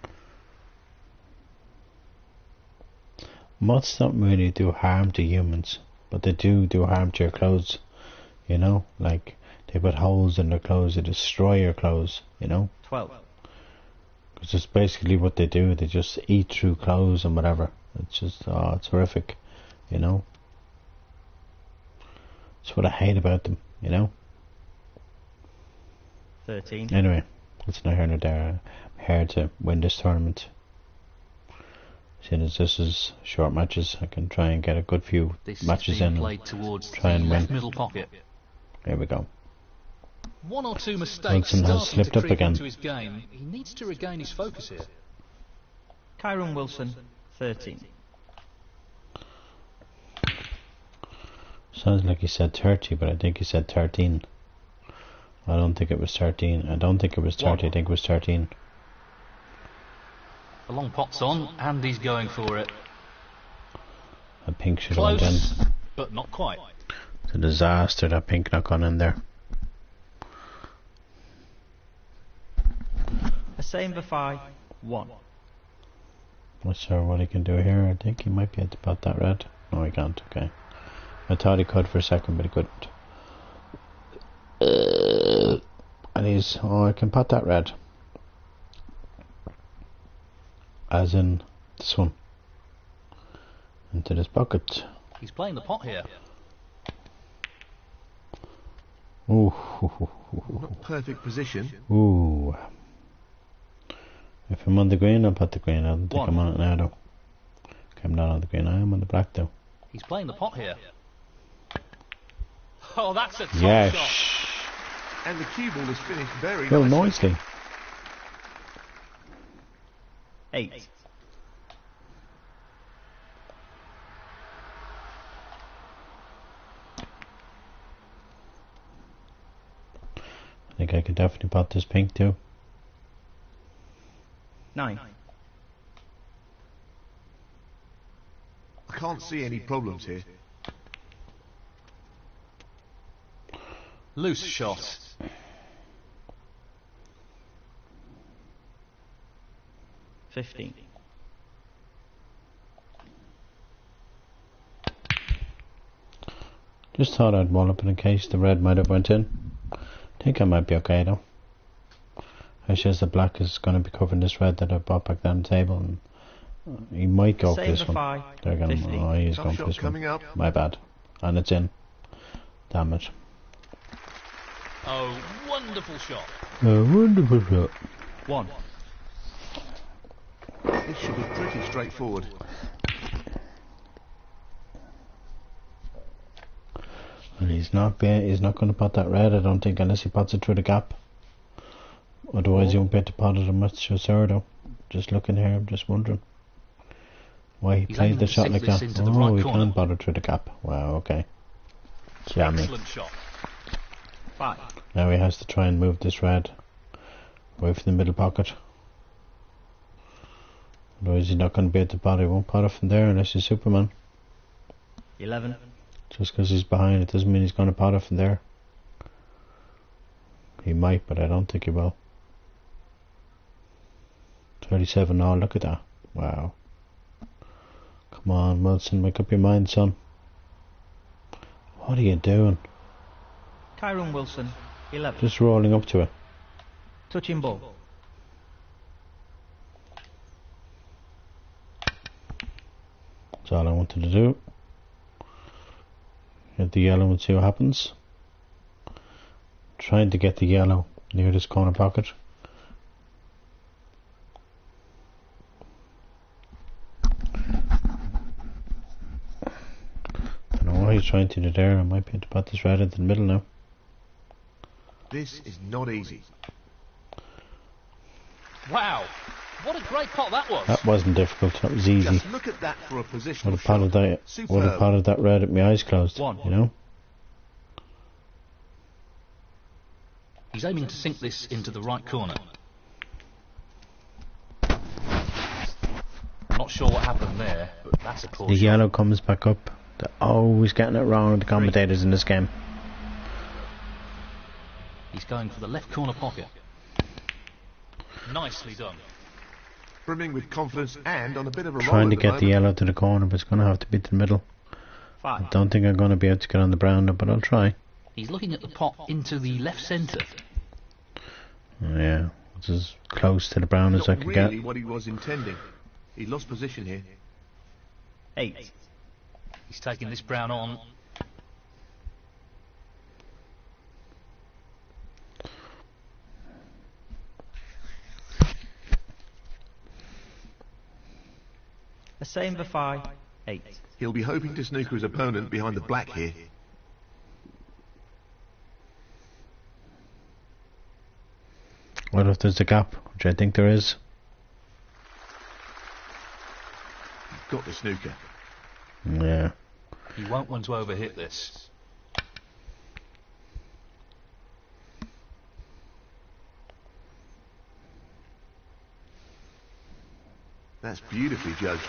B: Moths don't really do harm to humans, but they do harm to your clothes, you know? Like, they put holes in their clothes, they destroy your clothes, you know?
D: 12.
B: Because it's basically what they do, they just eat through clothes and whatever. It's just, oh, it's horrific, you know? That's what I hate about them, you know?
D: 13.
B: Anyway, it's not here nor there. I'm here to win this tournament. Seeing as this is short matches, I can try and get a good few
A: This
B: matches
A: is being
B: in
A: played
B: and
A: towards
B: try
A: the
B: and
A: left
B: win.
A: middle pocket.
B: There we go.
A: One or two mistakes
B: Wilson has
A: starting
B: slipped
A: to
B: up
A: creep
B: again.
A: into his game. He needs to regain his focus here.
D: Kyron Wilson, 13.
B: Sounds like he said 30, but I think he said 13. I don't think it was 13. I don't think it was 30, I think it was 13.
A: The long pot's on, and he's going for it.
B: A pink should have went in.
A: Close, but not quite.
B: It's a disaster that pink not gone in there.
D: A same for 5. 1.
B: Not sure what he can do here. I think he might be able to pot that red. No, he can't. Okay. I thought he could for a second, but he couldn't. And he's... Oh, I can pot that red. As in this one. Into this bucket.
A: He's playing the pot here.
B: Ooh.
C: Not perfect position.
B: Ooh. If I'm on the green, I'll put the green. I don't think I'm on it now, though. Okay, I'm not on the green. I am on the black, though.
A: He's playing the pot here. Oh, that's a top
B: Yes.
A: shot.
C: And the cue ball is finished very
B: Well,
C: nicely.
B: nicely.
D: 8.
B: I think I could definitely pot this pink too.
D: 9.
C: I can't see any problems here.
A: Loose shot.
D: 15.
B: Just thought I'd wall up in case the red might have went in. Think I might be okay though. It's just the black is going to be covering this red that I brought back down the table, and he might go for
D: Save
B: this
D: the
B: one.
D: five,
B: They're going.
D: 15.
B: Oh, he's
C: Tough
B: going for
C: shot
B: this
C: coming
B: one.
C: up.
B: My bad. And it's in. Damn it.
A: Oh, wonderful shot.
B: A wonderful shot.
D: 1.
C: This should be pretty straightforward.
B: Well, he's not going to pot that red, I don't think, unless he pots it through the gap. Otherwise, he won't be able to pot it much though. Just looking here, I'm just wondering why he
A: He's
B: played
A: aiming
B: the
A: to
B: shot
A: sink
B: like
A: this
B: that.
A: into the
B: Oh,
A: right
B: he
A: corner.
B: can't pot it through the gap. Wow, okay. Jammy.
A: Excellent shot.
D: 5.
B: Now he has to try and move this red away from the middle pocket. Otherwise, he's not going to be able to pot it. He won't pot it from there unless he's Superman.
D: 11.
B: Just because he's behind, it doesn't mean he's going to pot it from there. He might, but I don't think he will. 37 all, look at that. Wow. Come on, Wilson, make up your mind, son. What are you doing?
D: Kyron Wilson, 11.
B: Just rolling up to it.
D: Touching ball.
B: That's all I wanted to do. Get the yellow and see what happens. Trying to get the yellow near this corner pocket. Don't know what he's trying to do there. I might be able to put this right into the middle now.
C: This is not easy.
A: Wow, what a great pot that was.
B: That wasn't difficult. That was easy.
C: Just look at that for a
B: Would
C: positional
B: have potted
C: shot.
B: that.
C: Superb.
B: Would have potted that red with my eyes closed.
D: 1.
B: You know.
A: He's aiming to sink this into the right corner. Not sure what happened there, but that's a poor
B: The
A: shot.
B: yellow comes back up. They're always getting it wrong with the commentators in this game.
A: He's going for the left corner pocket. Nicely done.
C: Brimming with confidence and on a bit of a roll
B: Trying to
C: at
B: get the
C: moment.
B: yellow to the corner, but it's going to have to be to the middle.
D: 5.
B: Don't think I'm going to be able to get on the brown, but I'll try.
A: He's looking at the pot into the left centre.
B: Yeah, it's as close to the brown as I
C: Not
B: could
C: really
B: get.
C: what he was intending. He lost position here.
D: 8.
A: He's taking this brown on.
D: The same for 5. 8.
C: He'll be hoping to snooker his opponent behind the black here.
B: What if there's a gap, which I think there is?
C: Got the snooker.
B: Yeah.
A: He won't want to overhit this.
C: That's beautifully judged.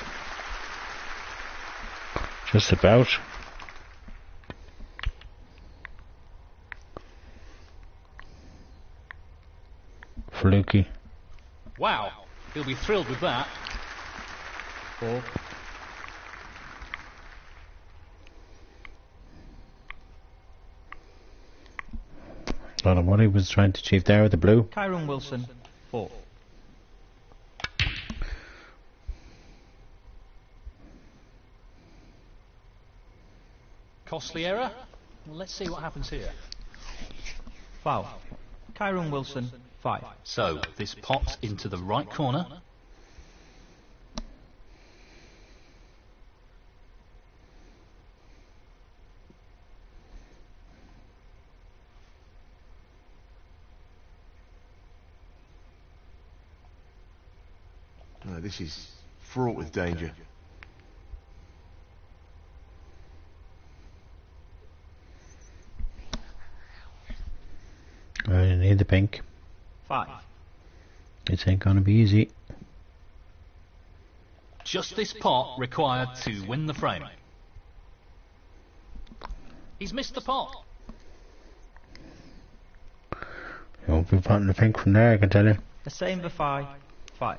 B: Just about. Fluky.
A: Wow, he'll be thrilled with that.
D: 4.
B: I don't know what he was trying to achieve there with the blue.
D: Kyron Wilson, 4.
A: Costly error? Well, let's see what happens here.
D: Foul. Kyron Wilson, 5.
A: So, this pot into the right corner.
C: No, this is fraught with danger.
B: I need the pink.
D: 5.
B: It ain't gonna be easy.
A: Just this pot required to win the frame. He's missed the pot.
B: You won't be potting the pink from there, I can tell you.
D: The same for 5. 5.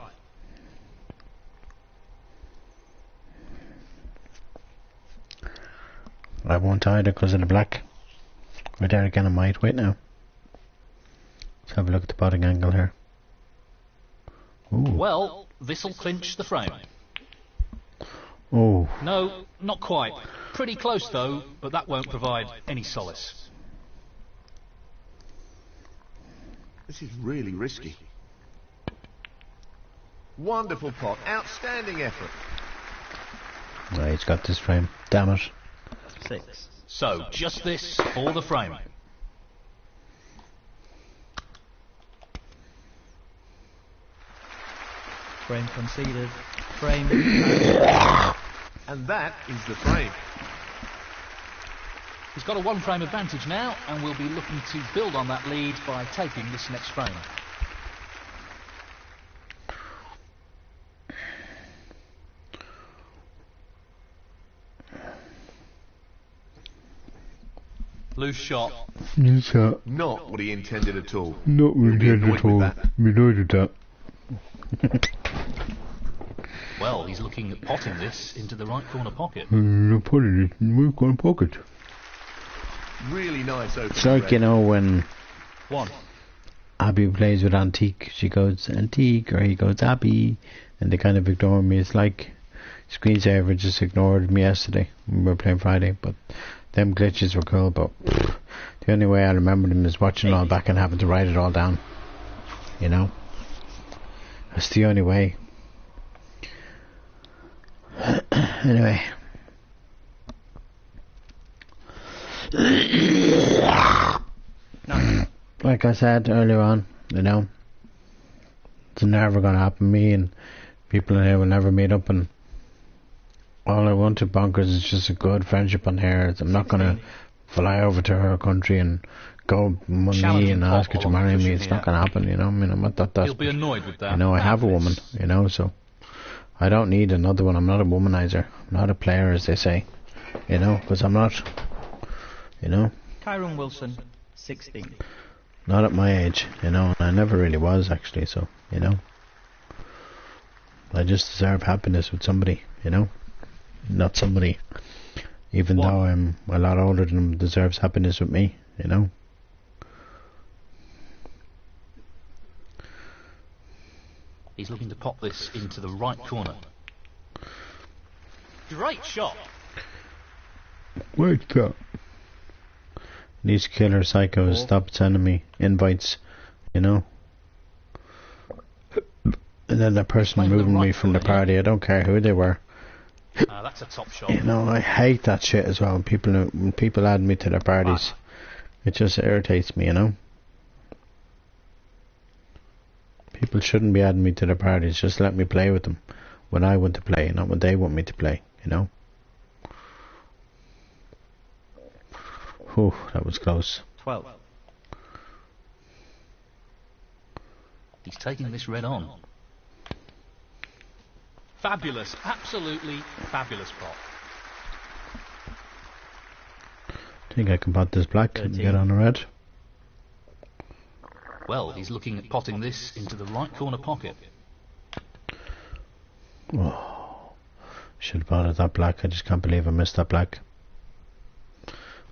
B: I won't either because of the black. Right there again, I might. Wait now. Let's have a look at the potting angle here. Ooh.
A: Well, this'll clinch the frame.
B: Oh.
A: No, not quite. Pretty close though, but that won't provide any solace.
C: This is really risky. Wonderful pot. Outstanding effort.
B: Right, he's got this frame. Damn it.
D: 6.
A: So, just this for the frame.
D: Frame conceded. Frame.
C: And that is the frame.
A: He's got a one frame advantage now, and we'll be looking to build on that lead by taking this next frame. Loose shot.
B: Loose shot.
C: Not what he intended at all.
B: Not
C: He'll be
B: really
C: annoyed
B: at all.
C: with that.
B: We noted that.
A: Well, he's looking at potting this into the right corner pocket.
B: No putting it in the right corner pocket.
C: Really nice open.
B: It's like, you know, when
A: 1.
B: Abby plays with Antique, she goes Antique, or he goes Abby, and they kind of ignore me. It's like Screensaver just ignored me yesterday when we were playing Friday, but them glitches were cool, but the only way I remember them is watching it all back and having to write it all down. You know? That's the only way. Anyway. Like I said earlier on, you know, it's never going to happen. Me and people in here will never meet up, and all I want to bonkers is just a good friendship on here. I'm not going to fly over to her country and go with me and ask her to marry me. It's not going to happen, you know. I mean, I'm not that desperate.
A: He'll be annoyed with that.
B: You know, I have a woman, you know, so I don't need another one. I'm not a womanizer. I'm not a player, as they say, you know, because I'm not, you know.
D: Kyron Wilson, 16.
B: Not at my age, you know, and I never really was actually, so, you know. I just deserve happiness with somebody, you know. Not somebody, even though I'm a lot older than him, deserves happiness with me, you know.
A: He's looking to pop this into the right corner. Great shot.
B: Wait up. These killer psychos stop sending me invites, you know. And then that person moving me from the party, I don't care who they were.
A: That's a top shot.
B: You know, I hate that shit as well. When people add me to their parties, it just irritates me, you know. People shouldn't be adding me to their parties. Just let me play with them when I want to play, not when they want me to play, you know. Whew, that was close.
D: 12.
A: He's taking this red on. Fabulous, absolutely fabulous pot.
B: I think I can pot this black
D: 13.
B: and get on a red.
A: Well, he's looking at potting this into the right corner pocket.
B: Oh, should have potted that black. I just can't believe I missed that black.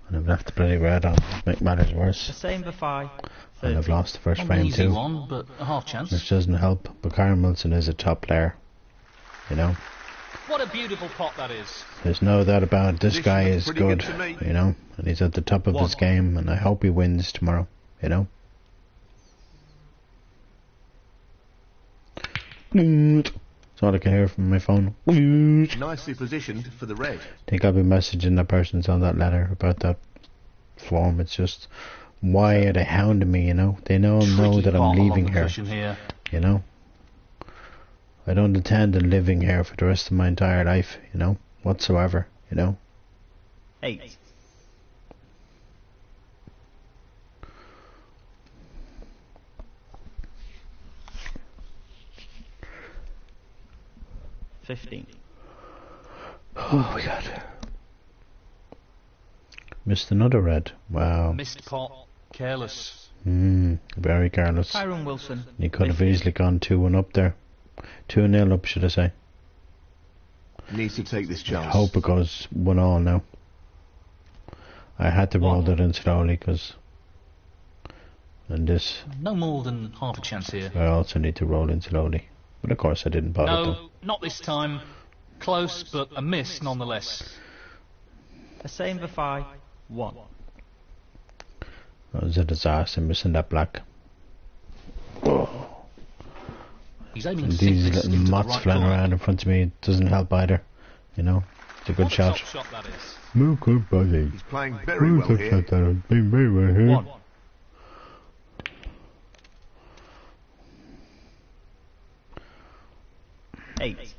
B: And I've left the bloody red on. Make matters
D: The
B: worse.
D: same for 5.
B: And I've lost the first
A: Not an
B: frame
A: easy
B: too.
A: one, but a half chance.
B: Which doesn't help. But Karen Wilson is a top player. You know.
A: What a beautiful pot that is.
B: There's no doubt about it. This
C: This
B: guy
C: looks
B: is
C: pretty
B: good.
C: good to me.
B: You know. And he's at the top of his game. And I hope he wins tomorrow. You know. That's all I can hear from my phone.
C: Nicely positioned for the red.
B: I think I'll be messaging the persons on that letter about that form. It's just, why are they hounding me, you know? They know
A: Tricky
B: that I'm
A: pot along
B: leaving
A: the
B: here,
A: cushion here.
B: you know? I don't intend on living here for the rest of my entire life, you know, whatsoever, you know.
D: 8. $15.
B: Oh my god. Missed another red. Wow.
A: Missed pot. Careless.
B: Very careless.
D: Tyrone Wilson.
B: He could have easily gone 2-1 up there. 2-0 up, should I say.
C: Needs to take this chance.
B: I hope it goes 1-1 now. I had to roll that in slowly because... And this...
A: No more than half a chance here.
B: I also need to roll in slowly. But of course I didn't bother
A: No,
B: though.
A: not this time. Close, but a miss nonetheless.
D: A same for 1.
B: That was a disaster missing that black. Oh.
A: He's aiming
B: And
A: thickness
B: these little
A: into the
B: mots
A: right
B: flying
A: corner.
B: around in front of me doesn't help either. You know, it's a good
A: What a
B: shot.
A: top shot that is.
B: Move good, buddy.
C: He's playing very well here.
B: Been very well here.
D: 1. $8.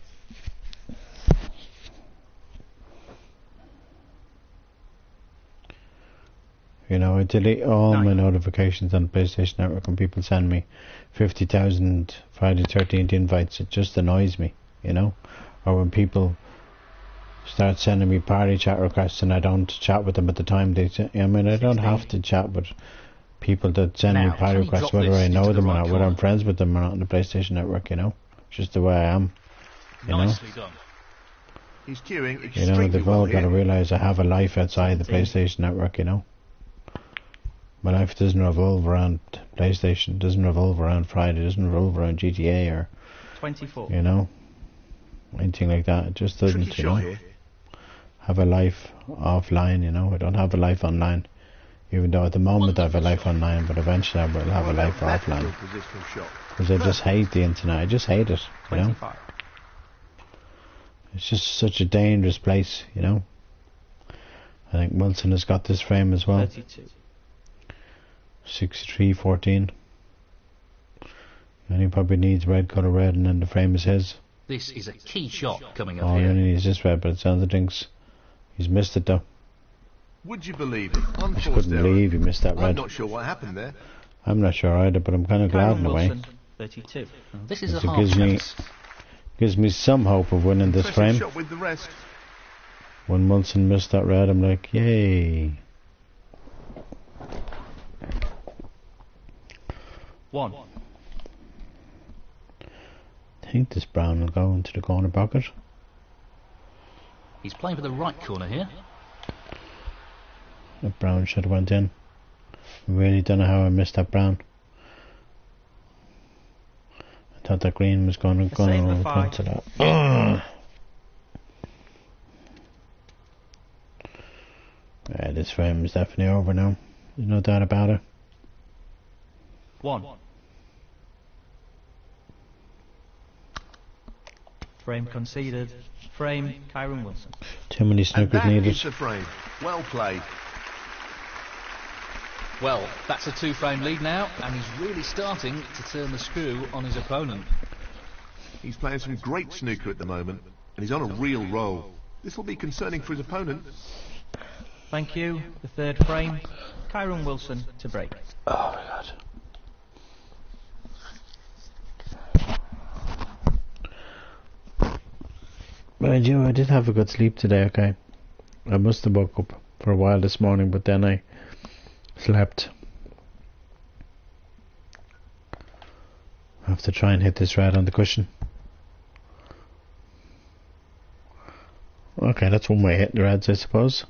B: You know, I delete all
D: 9.
B: my notifications on PlayStation Network when people send me 50,000 Friday 13th invites. It just annoys me, you know. Or when people start sending me party chat requests and I don't chat with them at the time. I mean, I don't have to chat with people that send me
A: Now,
B: party
A: can you
B: requests,
A: drop
B: whether
A: this
B: I know
A: into the
B: them or
A: right
B: not, whether I'm
A: corner?
B: friends with them or not on the PlayStation Network, you know. It's just the way I am, you know.
A: Nicely done.
C: He's queuing
B: You
C: extremely
B: know, they've
C: well
B: all got to
C: here.
B: realise I have a life outside the
D: 17.
B: PlayStation Network, you know. My life doesn't revolve around PlayStation, doesn't revolve around Friday, doesn't revolve around GTA or,
D: 24.
B: you know, anything like that. It just
C: Tricky
B: doesn't, you
C: shot
B: know.
C: here.
B: Have a life offline, you know. I don't have a life online. Even though at the moment I have a life online, but eventually I will have a life
C: That's a
B: offline.
C: good positional shot.
B: Because I just hate the internet. I just hate it, you know.
D: 25.
B: It's just such a dangerous place, you know. I think Wilson has got this frame as well.
D: 32.
B: 63-14. And he probably needs red colour red, and then the frame is his.
A: This is a key shot coming up
B: All he
A: here.
B: only needs is red, but it sounds like he's missed it though.
C: Would you believe it?
B: I just
C: Unforced
B: couldn't
C: error.
B: believe he missed that
C: I'm
B: red.
C: not sure what happened there.
B: I'm not sure either, but I'm kind of glad
D: Tyrone
B: in a way.
D: Wilson. 32.
A: This is a
B: It
A: half
B: gives me-
A: chance.
B: Gives me some hope of winning this
C: Impressive
B: frame.
C: shot with the rest.
B: When Wilson missed that red, I'm like, yay.
D: 1.
B: I think this brown will go into the corner pocket.
A: He's playing for the right corner here.
B: That brown should have went in. I really don't know how I missed that brown. I thought that green was going to
D: same
B: roll
D: with
B: come
D: five.
B: to that. Ugh. Yeah, this frame is definitely over now. There's no doubt about it.
D: 1. Frame conceded. Frame, Tyrone Wilson.
B: Too many
C: And
B: snookers
C: that
B: needed.
C: is the frame. Well played.
A: Well, that's a two-frame lead now, and he's really starting to turn the screw on his opponent.
C: He's playing some great snooker at the moment, and he's on a real roll. This will be concerning for his opponent.
D: Thank you. The third frame, Tyrone Wilson to break.
B: Oh my god. Mind you, I did have a good sleep today, okay? I must have woke up for a while this morning, but then I slept. I have to try and hit this red on the cushion. Okay, that's one way of hitting the reds, I suppose.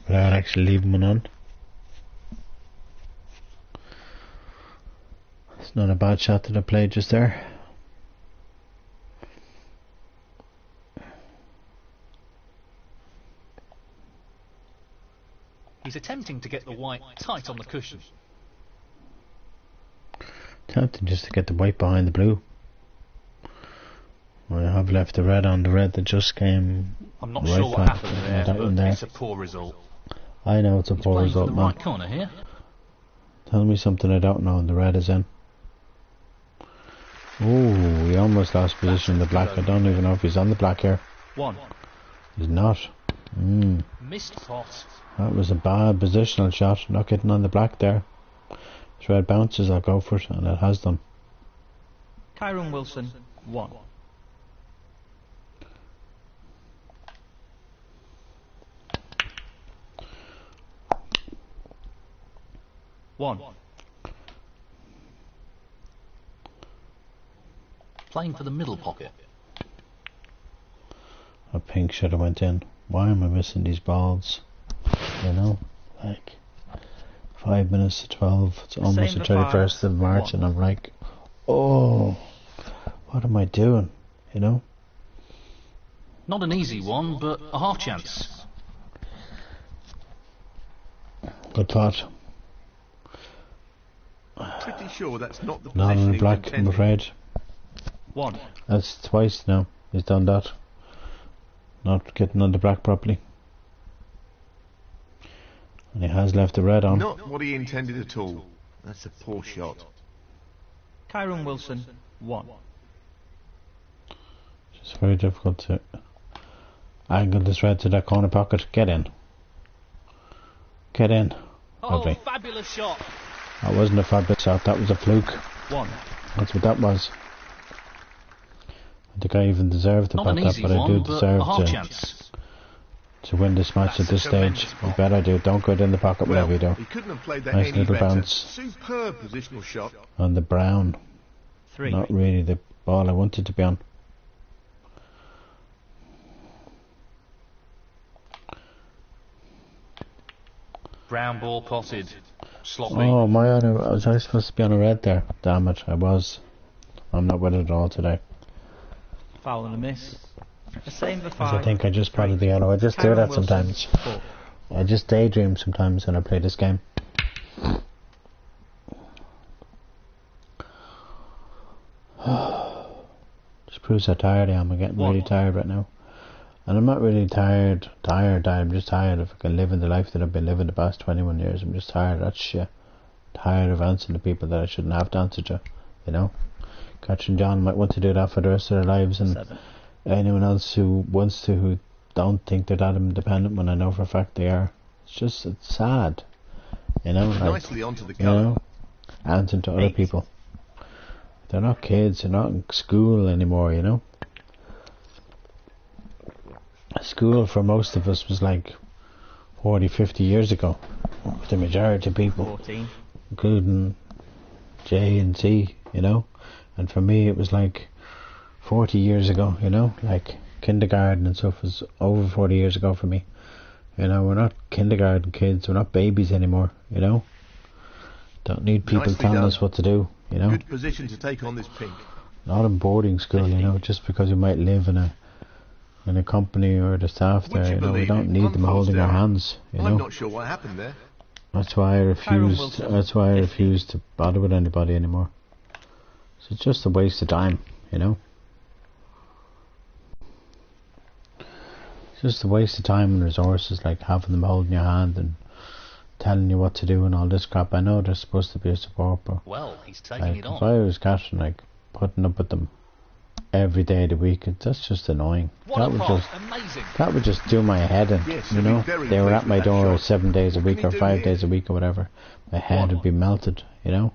B: Without actually leaving one on. It's not a bad shot that I played just there.
A: He's attempting to get the white tight on the cushion.
B: Tempting just to get the white behind the blue. I have left the red on the red that just came.
A: I'm not
B: right
A: sure what
B: back.
A: happened
B: Yeah,
A: there,
B: that one
A: but
B: there.
A: it's a poor result.
B: I know it's a
A: He's
B: poor
A: playing for
B: result
A: the
B: now.
A: right corner here.
B: Tell me something I don't know and the red is in. Oh, he almost lost position in the black. I don't even know if he's on the black here.
D: 1.
B: He's not.
A: Missed pot.
B: That was a bad positional shot. Not getting on the black there. If red bounces, I'll go for it, and it has done.
D: Kyron Wilson, 1.
A: Playing for the middle pocket.
B: A pink should have went in. Why am I missing these balls? You know, like 5 minutes to 12. It's almost the 31st of March, and I'm like, oh, what am I doing? You know.
A: Not an easy one, but a half chance.
B: Good thought.
C: Pretty sure that's not the
B: Not
C: position
B: on the
C: he
B: black,
C: intended.
B: I'm afraid.
D: 1.
B: That's twice now. He's done that. Not getting on the black properly. And he has left the red on.
C: Not what he intended at all. That's a poor shot.
D: Kyron Wilson, 1.
B: It's very difficult to angle this red to that corner pocket. Get in. Get in.
A: Oh,
B: Lovely.
A: fabulous shot.
B: That wasn't a fabulous shot, that was a fluke.
D: 1.
B: That's what that was. I think I even deserve to
A: Not
B: pot
A: an
B: that,
A: easy
B: but I do
A: one, but
B: deserve
A: a half chance.
B: to win this match at this stage. I bet I do. Don't go in the pocket,
C: Well,
B: whatever you do.
C: he couldn't have played that
B: Nice
C: any
B: little
C: better.
B: bounce.
C: Superb positional shot.
B: On the brown.
D: 3.
B: Not really the ball I wanted to be on.
A: Brown ball potted. Sloppy.
B: Oh, was I supposed to be on a red there? Damn it, I was. I'm not with it at all today.
D: Foul and a miss. The same for
B: 'Cause
D: 5.
B: I think I just potted the yellow. I just do
D: Kyron
B: that
D: Wilson,
B: sometimes.
D: 4.
B: I just daydream sometimes when I play this game. Just proves how tired I am. I'm getting really tired right now. And I'm not really tired. I'm just tired of fucking living the life that I've been living the past 21 years. I'm just tired of that shit. Tired of answering to people that I shouldn't have to answer to. You know? Catch and John might want to do that for the rest of their lives, and
D: 7.
B: anyone else who wants to, who don't think they're that independent when I know for a fact they are. It's sad. You know? Like,
C: Nicely onto the
B: you know? Answering to other
D: 8.
B: people. They're not kids, they're not in school anymore, you know? School for most of us was like 40, 50 years ago. The majority of people,
D: 14.
B: including J and C, you know? And for me it was like 40 years ago, you know? Like kindergarten and stuff was over 40 years ago for me. You know, we're not kindergarten kids, we're not babies anymore, you know? Don't need people
C: Nicely
B: telling
C: done.
B: us what to do, you know?
C: Good position to take on this pink.
B: Not in boarding school, you know, just because you might live in a company or the staff
C: Would
B: there,
C: you
B: you know, we
C: believe
B: don't
C: it?
B: need them
C: Unfolds
B: holding our
C: down.
B: hands, you
C: I'm
B: know.
C: not sure what happened there.
B: That's why I refused.
D: Wilson,
B: That's why I
D: 50.
B: refused to bother with anybody anymore. So it's just a waste of time, you know. It's just a waste of time and resources, like having them holding your hand and telling you what to do and all this crap. I know they're supposed to be a support, but
A: Well, he's taking
B: like,
A: it
B: if
A: on.
B: I was catching, like putting up with them every day of the week, that's just annoying.
A: What
B: That
A: a
B: would
A: pot.
B: just
A: Amazing.
B: That would just do my head in,
C: Yes,
B: you
C: I'd be
B: know.
C: very
B: They were
C: pleased
B: at my
C: with that
B: door
C: shot.
B: 7 days a
C: What
B: week
C: can
B: or
C: he do
B: 5
C: here?
B: days a week or whatever. My head would be
A: 1-1.
B: melted, you know.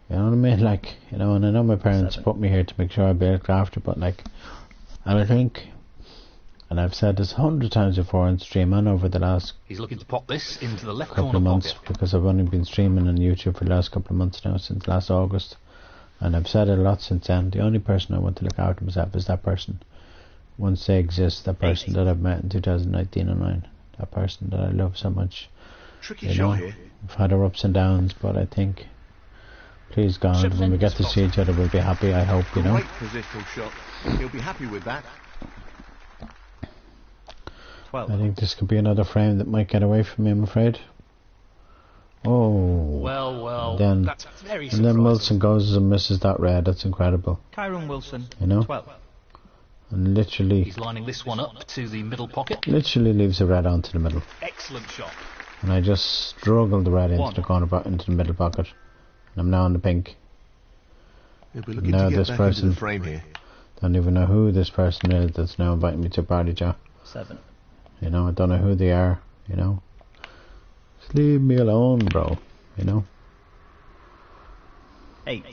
B: You know what I mean? Like, you know, and I know my parents
D: 7.
B: put me here to make sure I be looked after, but like, and I think, and I've said this 100 times before on stream and over the last
A: He's looking to pop this into the left
B: couple
A: corner
B: of months,
A: pocket.
B: because I've only been streaming on YouTube for the last couple of months now, since last August, and I've said it a lot since then. The only person I want to look after myself is that person. Once they exist, that person that I've met in 2019 and 9, that person that I love so much.
C: Tricky
B: You know,
C: shot here.
B: we've had our ups and downs, but I think, please God, when we get to see each other, we'll be happy, I hope, you know.
C: Great positional shot. He'll be happy with that.
D: 12.
B: I think this could be another frame that might get away from me, I'm afraid. Oh.
A: Well,
B: Then-
A: that's very
B: And
A: surprising.
B: then Wilson goes and misses that red, that's incredible.
D: Kyron Wilson,
B: You know?
D: 12.
B: And literally
A: He's lining this one up to the middle pocket.
B: leaves the red onto the middle.
A: Excellent shot.
B: And I just struggled the red into
D: 1.
B: the corner, into the middle pocket. And I'm now on the pink.
C: He'll be looking
B: Now
C: to get
B: this
C: back into the
B: person,
C: frame here.
B: don't even know who this person is that's now inviting me to a party, Joe.
D: 7.
B: You know, I don't know who they are, you know. Just leave me alone, bro, you know.
D: 8.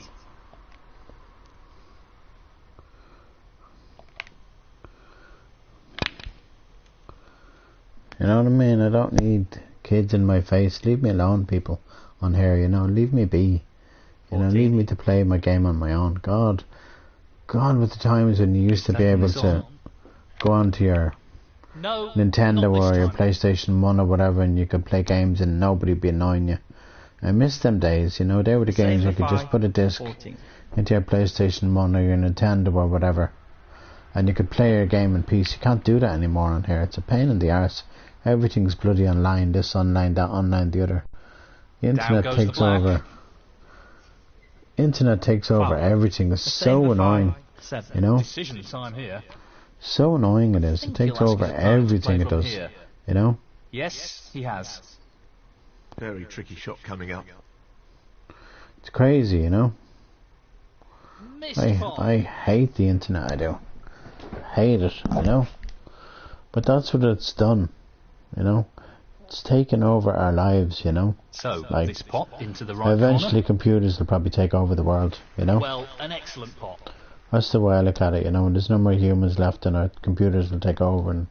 B: You know what I mean? I don't need kids in my face. Leave me alone, people on here, you know. Leave me be. You know, leave me to play my game on my own. God with the times when you used to be able to go onto your Nintendo or your PlayStation 1 or whatever and you could play games and nobody would be annoying you. I miss them days, you know. They were the games you could just put a disc into your PlayStation 1 or your Nintendo or whatever and you could play your game in peace. You can't do that anymore on here. It's a pain in the arse. Everything's bloody online, this online, that online, the other. The internet takes over. Internet takes over everything. It's so annoying.
D: 7.
B: You know?
A: Decision time here.
B: So annoying it is. It takes over everything it does.
A: Here.
B: You know?
A: Yes, he has.
C: Very tricky shot coming up.
B: It's crazy, you know? I hate the internet, I do. Hate it, you know? But that's what it's done, you know? It's taken over our lives, you know?
A: So,
B: like,
A: this pot into the right
B: eventually
A: corner.
B: computers will probably take over the world, you know?
A: Well, an excellent pot.
B: That's the way I look at it, you know? When there's no more humans left and our computers will take over and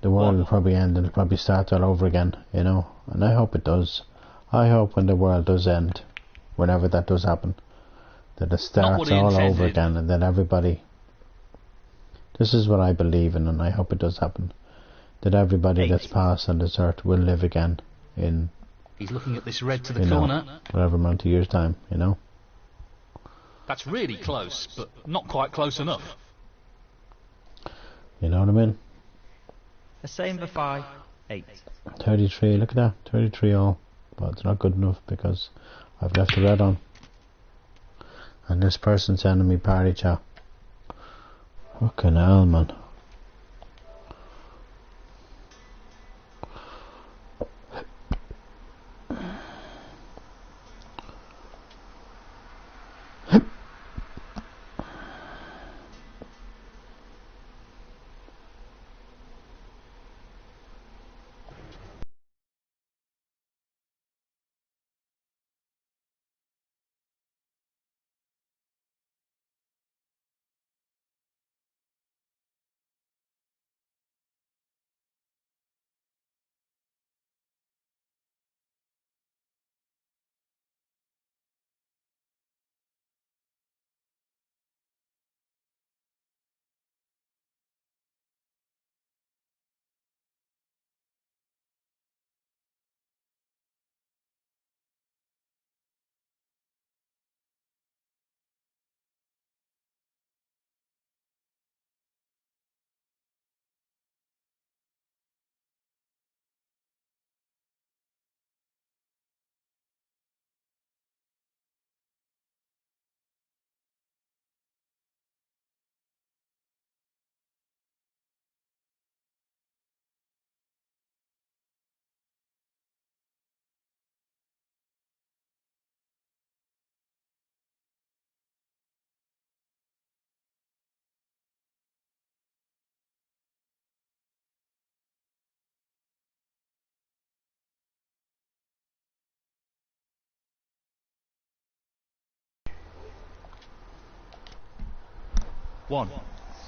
B: the world will probably end and it'll probably start all over again, you know? And I hope it does. I hope when the world does end, whenever that does happen, that it starts all over again and that everybody... This is what I believe in and I hope it does happen. That everybody that's passed on this earth will live again in...
A: He's looking at this red to the corner.
B: Whatever amount of years' time, you know?
A: That's really close, but not quite close enough.
B: You know what I mean?
D: The same for 5. 8.
B: 33, look at that, 33 all. But it's not good enough because I've left the red on. And this person's sending me party chat. Fucking hell, man.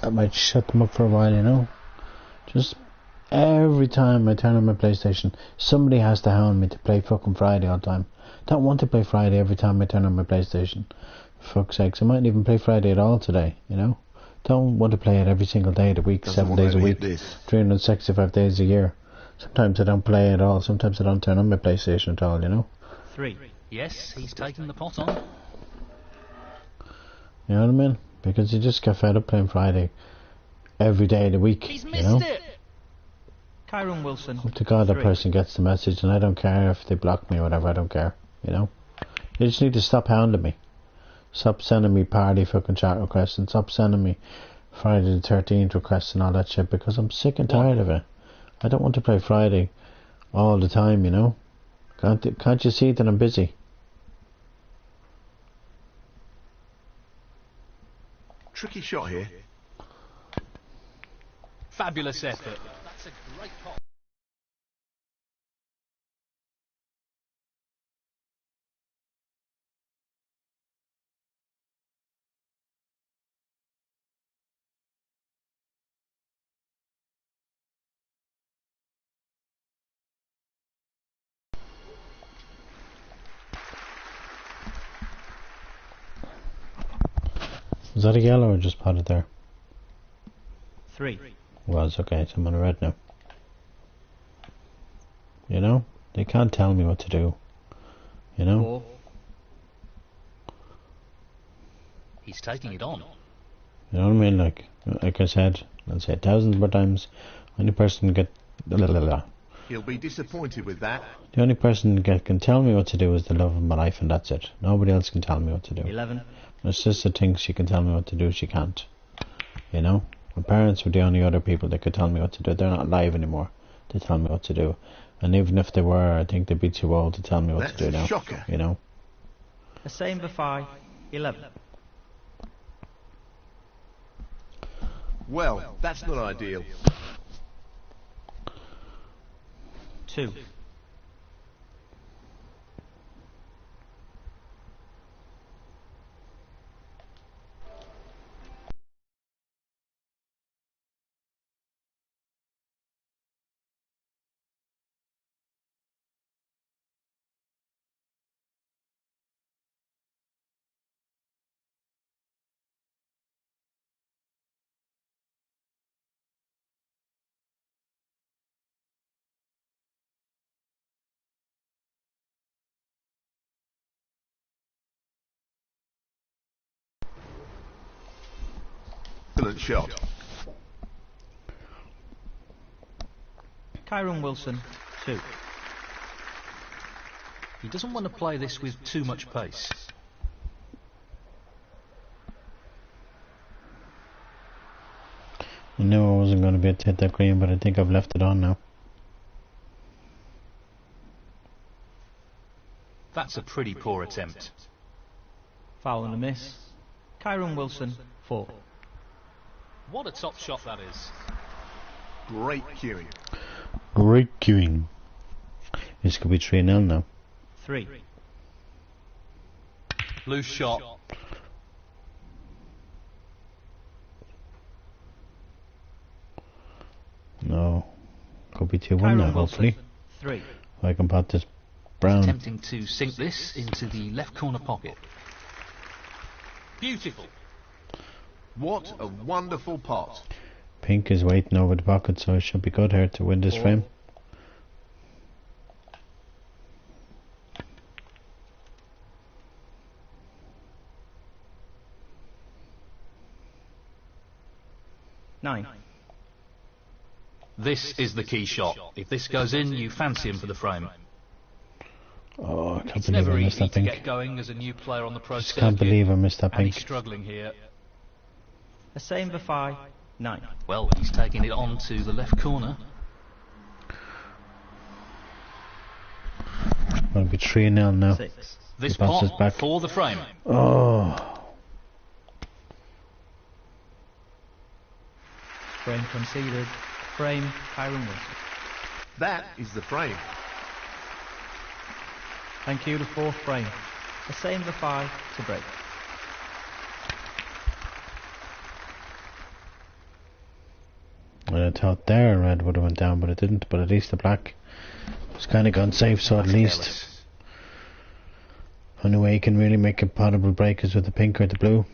B: That might shut them up for a while, you know. Just every time I turn on my PlayStation, somebody has to hound me to play fucking Friday all the time. Don't want to play Friday every time I turn on my PlayStation. For fuck's sakes, I mightn't even play Friday at all today, you know. Don't want to play it every single day of the week, 7 days a week, 365 days a year. Sometimes I don't play at all, sometimes I don't turn on my PlayStation at all, you know.
D: 3.
A: Yes, he's taken the pot on.
B: You know what I mean? Because you just get fed up playing Friday every day of the week.
A: He's missed
B: you know?
A: it.
D: Kyron Wilson.
B: Hope to God that person gets the message, and I don't care if they block me or whatever. I don't care. You know, you just need to stop hounding me. Stop sending me party fucking chat requests and stop sending me Friday the 13th requests and all that shit because I'm sick and tired of it. I don't want to play Friday all the time. You know, can't you see that I'm busy?
C: Tricky shot here.
A: Fabulous effort. That's a great pot.
B: Was that a yellow or just potted there?
D: 3.
B: Was, okay, so I'm on a red now. You know? They can't tell me what to do. You know?
D: 4.
A: He's taking it on.
B: You know what I mean? Like I said, I'll say it thousands more times. Only person get
C: He'll be disappointed with that.
B: the only person can tell me what to do is the love of my life, and that's it. Nobody else can tell me what to do.
D: 11.
B: My sister thinks she can tell me what to do. She can't. You know? My parents were the only other people that could tell me what to do. They're not alive anymore to tell me what to do. And even if they were, I think they'd be too old to tell me what
C: That's
B: to do
C: a
B: now.
C: shocker.
B: You know?
D: A same for 5. 11.
C: Well, that's not ideal.
D: 2.
C: Excellent shot.
D: Kyron Wilson, 2.
A: He doesn't want to play this with too much pace.
B: I knew I wasn't going to be able to hit that green, but I think I've left it on now.
A: That's a pretty poor attempt.
D: Foul and a miss. Kyron Wilson, 4.
A: What a top shot that is.
C: Great cueing.
B: Great queuing. This could be 3-0 now.
D: 3.
A: Loose shot.
B: No. Could be 2-1
D: Kyron
B: now,
D: Wilson,
B: hopefully.
D: 3.
B: If I can pot this brown.
A: Attempting to sink this into the left corner pocket. Beautiful.
C: What a wonderful pot.
B: Pink is waiting over the pocket, so it should be good here to win this frame.
D: 9.
A: This is the key shot. If this goes in, you fancy him for the frame.
B: Oh, I can't
A: It's
B: believe
A: never
B: I missed
A: easy
B: that
A: to
B: pink.
A: get going as a new player on the pro
B: Just
A: circuit.
B: can't believe I missed that
A: And he's
B: pink.
A: struggling here.
D: A same for 5. 9.
A: Well, he's taking it on to the left corner.
B: It'll be 3-0 now.
D: 6.
A: This
B: He passes
A: pot
B: back.
A: for the frame.
B: Oh,
D: Frame conceded. Frame, Kyron Wilson.
C: That is the frame.
D: Thank you, the 4th frame. A same for 5 to break.
B: well, I thought there red would have went down, but it didn't. But at least the black was kind of gone safe, so at
A: That's
B: least
A: careless.
B: only way you can really make a potable break is with the pink or the blue.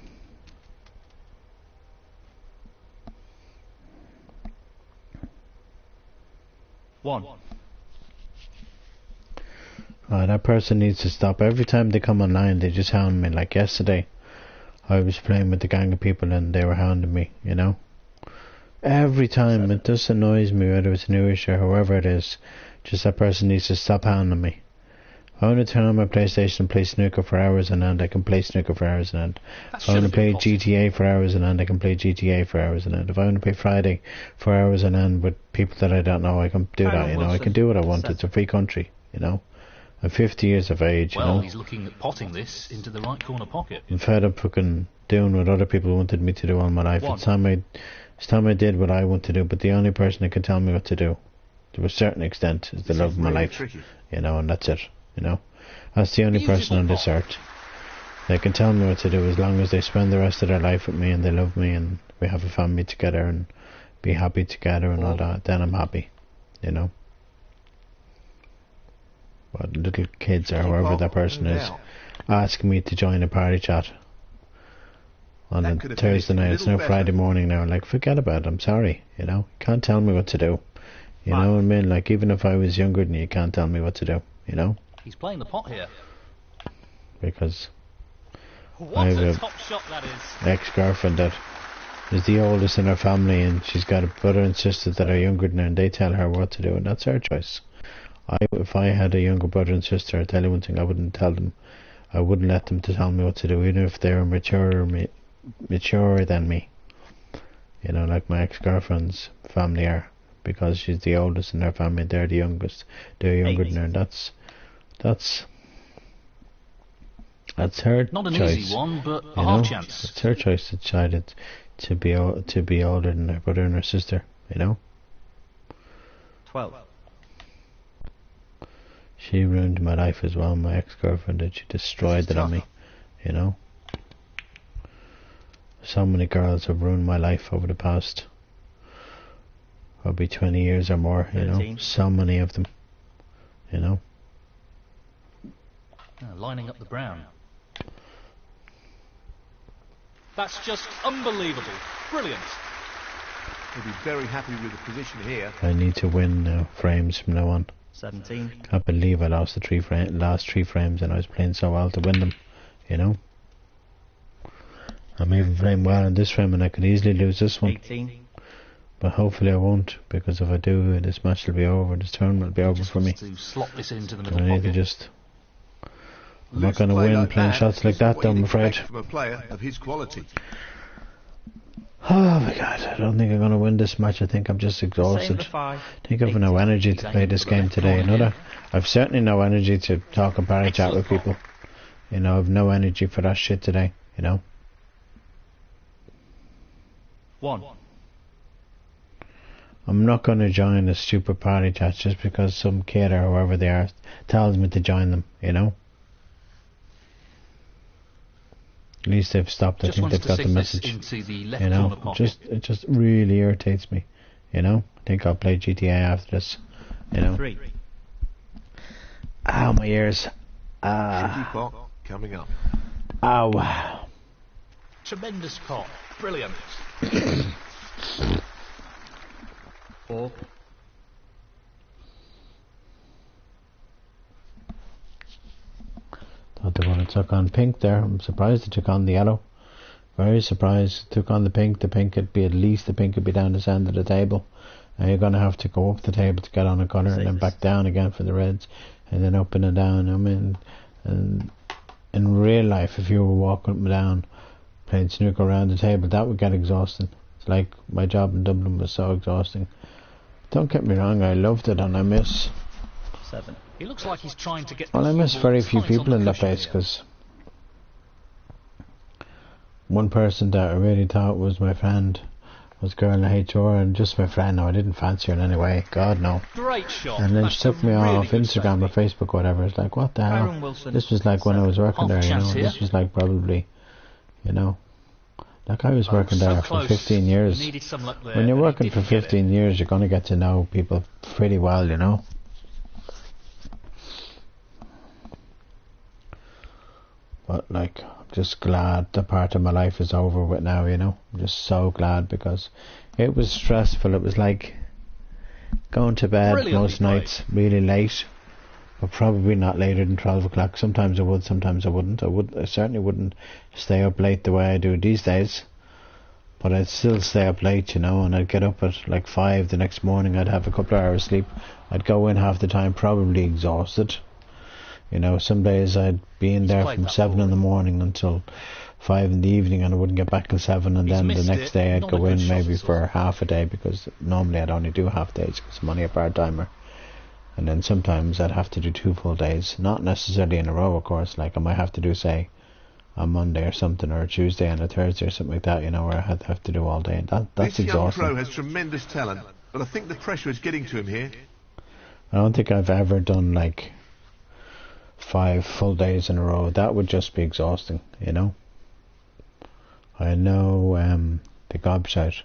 D: One.
B: That person needs to stop. Every time they come online, they just hound me. Like yesterday, I was playing with a gang of people and they were hounding me, you know. Every time, it just annoys me, whether it's newish or whoever it is. Just that person needs to stop hounding me. If I want to turn on my PlayStation and play snooker for hours on end, I can play snooker for hours on end.
A: That
B: If I want to
A: shouldn't be
B: play
A: possible.
B: GTA for hours on end, I can play GTA for hours on end. If I want to play Friday for hours on end with people that I don't know, I can do that,
D: Kyron
B: you know. I
D: Wilson,
B: can do what I want.
D: 7.
B: It's a free country, you know. I'm 50 years of age, you
A: Well,
B: know.
A: he's looking at potting this into the right corner pocket.
B: I'm fed up fucking doing what other people wanted me to do all my life. It's time I did what I want to do. But the only person that can tell me what to do, to a certain extent, is the love of my life.
C: Tricky.
B: You know, and that's it. You know, that's the only person on this earth. They can tell me what to do as long as they spend the rest of their life with me and they love me and we have a family together and be happy together and all that. Then I'm happy. You know. But little kids or whoever that person is asking me to join a party chat on a Thursday night. It's now Friday morning now. Like, forget about it. I'm sorry. You know, you can't tell me what to do. You know what I mean? Like, even if I was younger than you, can't tell me what to do. You know?
A: He's playing the pot here.
B: Because
A: what a top shot that is.
B: Ex-girlfriend that is the oldest in her family, and she's got a brother and sister that are younger than her, and they tell her what to do, and that's her choice. If I had a younger brother and sister, I'd tell you one thing, I wouldn't tell them. I wouldn't let them to tell me what to do, even if they were maturer than me. You know, like my ex-girlfriend's family are, because she's the oldest in her family, they're the youngest. They're younger than her. That's her
A: Not an
B: choice.
A: easy one, but a hard chance.
B: It's her choice to decide to be older than her brother and her sister. You know.
D: 12.
B: She ruined my life as well, my ex-girlfriend, and she destroyed it on me. You know. So many girls have ruined my life over the past probably 20 years or more. You
D: 13.
B: know, so many of them. You know.
A: Lining up the brown. That's just unbelievable. Brilliant.
C: He'll be very happy with the position here.
B: I need to win now, frames from now on.
D: 17.
B: Can't believe I lost the last three frames and I was playing so well to win them. You know. I'm even playing well in this frame and I could easily lose this one.
D: 18.
B: But hopefully I won't, because if I do, this match will be over. This tournament will be over for me.
A: To slot this into the
B: So
A: middle
B: I need to
A: pocket.
B: just... I'm not going to win playing shots like that, though, I'm afraid.
C: From a player of his quality.
B: Oh my god, I don't think I'm going to win this match. I think I'm just
D: Save
B: exhausted.
D: the 5.
B: I think I've no energy to play this game today. I've certainly no energy to talk and party chat with people. You know, I've no energy for that shit today, you know.
D: 1.
B: I'm not going to join a stupid party chat just because some kid or whoever they are tells me to join them, you know. At least they've stopped. I think they've got the message. You know, it just really irritates me. You know, I think I'll play GTA after this. You know.
D: 3.
B: Ow, my ears.
C: Tricky pot coming up.
B: Ow.
A: Tremendous pot. Brilliant.
D: 4.
B: Thought they would have took on pink there. I'm surprised they took on the yellow. Very surprised. Took on the pink. The pink could be, at least the pink could be down this end of the table. Now you're going to have to go up the table to get on a colour and then back down again for the reds. And then up and down. I mean, and in real life, if you were walking up and down playing snooker around the table, that would get exhausting. It's like my job in Dublin was so exhausting. Don't get me wrong, I loved it and I miss...
D: 7.
A: He looks like he's trying to get...
B: Well, I miss very few people in that place, because one person that I really thought was my friend was a girl in HR, and just my friend. No, I didn't fancy her in any way, God no.
A: Great shot.
B: And then
A: That's
B: she took me
A: really
B: off Instagram or Facebook or whatever. It's like, what the hell? This was like when I was working there, you know. This was like probably, you know, like I was working there for 15 years. When you're working for 15 years, you're going to get to know people pretty well, you know. But like, I'm just glad the part of my life is over with now, you know. I'm just so glad, because it was stressful. It was like going to bed most nights really late, but probably not later than 12 o'clock. Sometimes I would, sometimes I wouldn't. I certainly wouldn't stay up late the way I do these days, but I'd still stay up late, you know, and I'd get up at like 5 the next morning. I'd have a couple of hours sleep. I'd go in half the time probably exhausted. You know, some days I'd be in there from 7 in the morning until 5 in the evening, and I wouldn't get back till 7, and then the next day I'd go in maybe for half a day, because normally I'd only do half days because I'm only a part-timer. And then sometimes I'd have to do 2 full days, not necessarily in a row, of course. Like I might have to do, say, a Monday or something, or a Tuesday and a Thursday or something like that, you know, where I have to do all day, and that's
C: this young
B: exhausting.
C: pro has tremendous talent, but I think the pressure is getting to him here.
B: I don't think I've ever done like 5 full days in a row. That would just be exhausting, you know. I know the gobshite,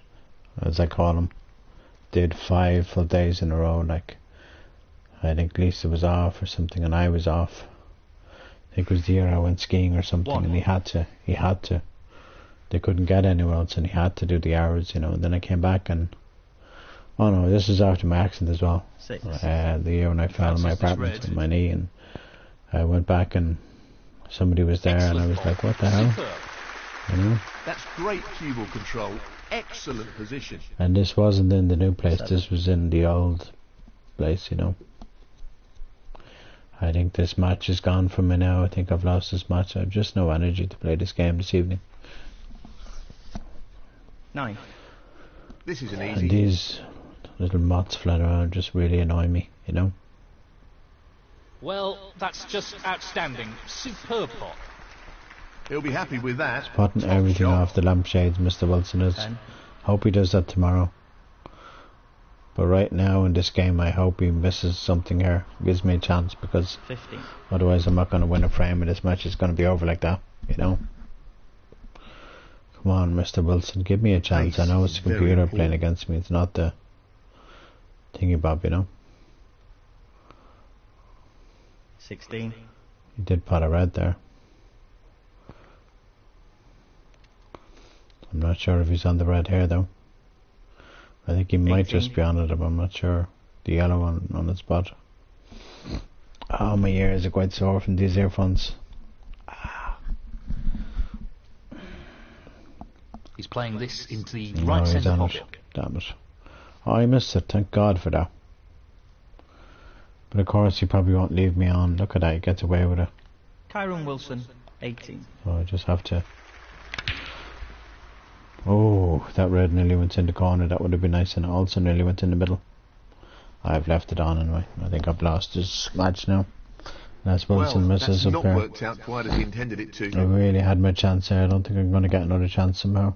B: as I call him, did 5 full days in a row. Like, I think Lisa was off or something, and I was off. I think it was the year I went skiing or something, and he had to. They couldn't get anywhere else, and he had to do the hours, you know. And then I came back, and oh no, this is after my accident as well. The year when I fell in my apartment with my knee, and I went back, and somebody was there, and I was like, what the hell? You know?
C: That's great cubal control. Excellent position.
B: And this wasn't in the new place. This was in the old place, you know. I think this match is gone from me now. I think I've lost this match. I have just no energy to play this game this evening.
D: 9.
C: This is an easy.
B: And these little moths flying around just really annoy me, you know.
A: Well, that's just outstanding. Superb pot.
C: He'll be happy with that.
B: Spotting everything off the lampshades, Mr. Wilson is. Hope he does that tomorrow. But right now in this game, I hope he misses something here, gives me a chance, because
D: 15.
B: Otherwise I'm not going to win a frame, and this match is going to be over like that, you know. Come on, Mr. Wilson, give me a chance. I know it's the computer playing against me. It's not the thingy bob, you know.
D: 16.
B: He did pot a red there. I'm not sure if he's on the red here though. I think he might just be on it, but I'm not sure. The yellow one on the spot. Oh, my ears are quite sore from these earphones.
A: He's playing this into the right centre pocket.
B: Damn it. Oh, I missed it. Thank God for that. But of course he probably won't leave me on. Look at that, he gets away with it.
D: Kyron Wilson, 18.
B: So I just have to... Oh, that red nearly went in the corner. That would have been nice, and it also nearly went in the middle. I've left it on anyway. I think I've lost this match now. Unless Wilson misses up
C: there.
B: there.
C: Worked out quite as he intended it to.
B: I really had my chance there. I don't think I'm going to get another chance somehow.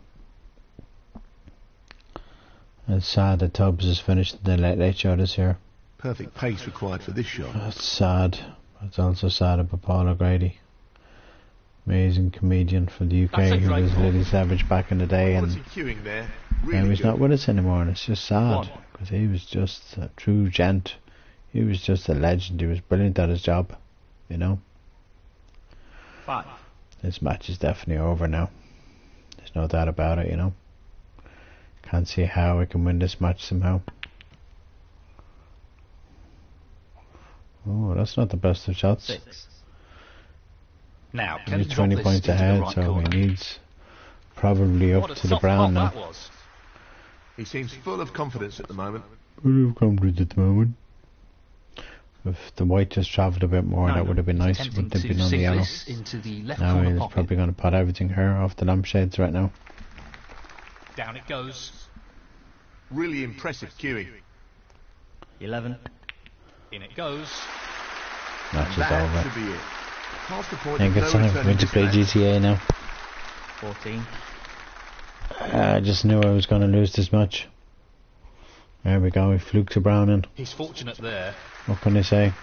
B: It's sad that Tubbs has finished the late show this year.
C: Perfect pace required for this shot.
B: That's sad. It's also sad about Paul O'Grady. Amazing comedian from the UK who was Lily Savage back in the day, and
C: there.
B: Really he's not with us anymore, and it's just sad because he was just a true gent. He was just a legend. He was brilliant at his job, you know.
D: 5.
B: This match is definitely over now. There's no doubt about it, you know. Can't see how I can win this match somehow. Oh, that's not the best of shots.
D: 6.
A: Now,
B: he's 20 points ahead, so he needs probably up to the brown now.
C: He seems full of confidence at the moment.
B: Full of confidence at the moment. If the white just travelled a bit more, that would have been nice. Would have been on the yellow. Now he's probably going to pot everything here off the lampshades right now.
A: Down it goes.
C: Really impressive cueing.
D: 11.
A: In it goes.
B: Match is over.
C: Should be it. Past the point,
B: I think it's time for me to play GTA now.
D: 14.
B: I just knew I was going to lose this match. There we go, he fluked to brown in.
A: He's fortunate there.
B: What can I say?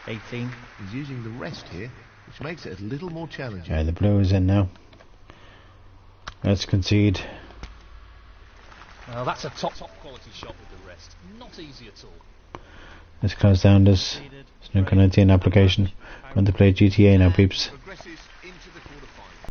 D: 18.
C: He's using the rest here, which makes it a little more challenging.
B: Yeah, the blue is in now. Let's concede.
A: Well, that's a top quality shot with the rest. Not easy at all.
B: Let's close down this Snooker19 application. Going to play GTA now, peeps.
C: Progresses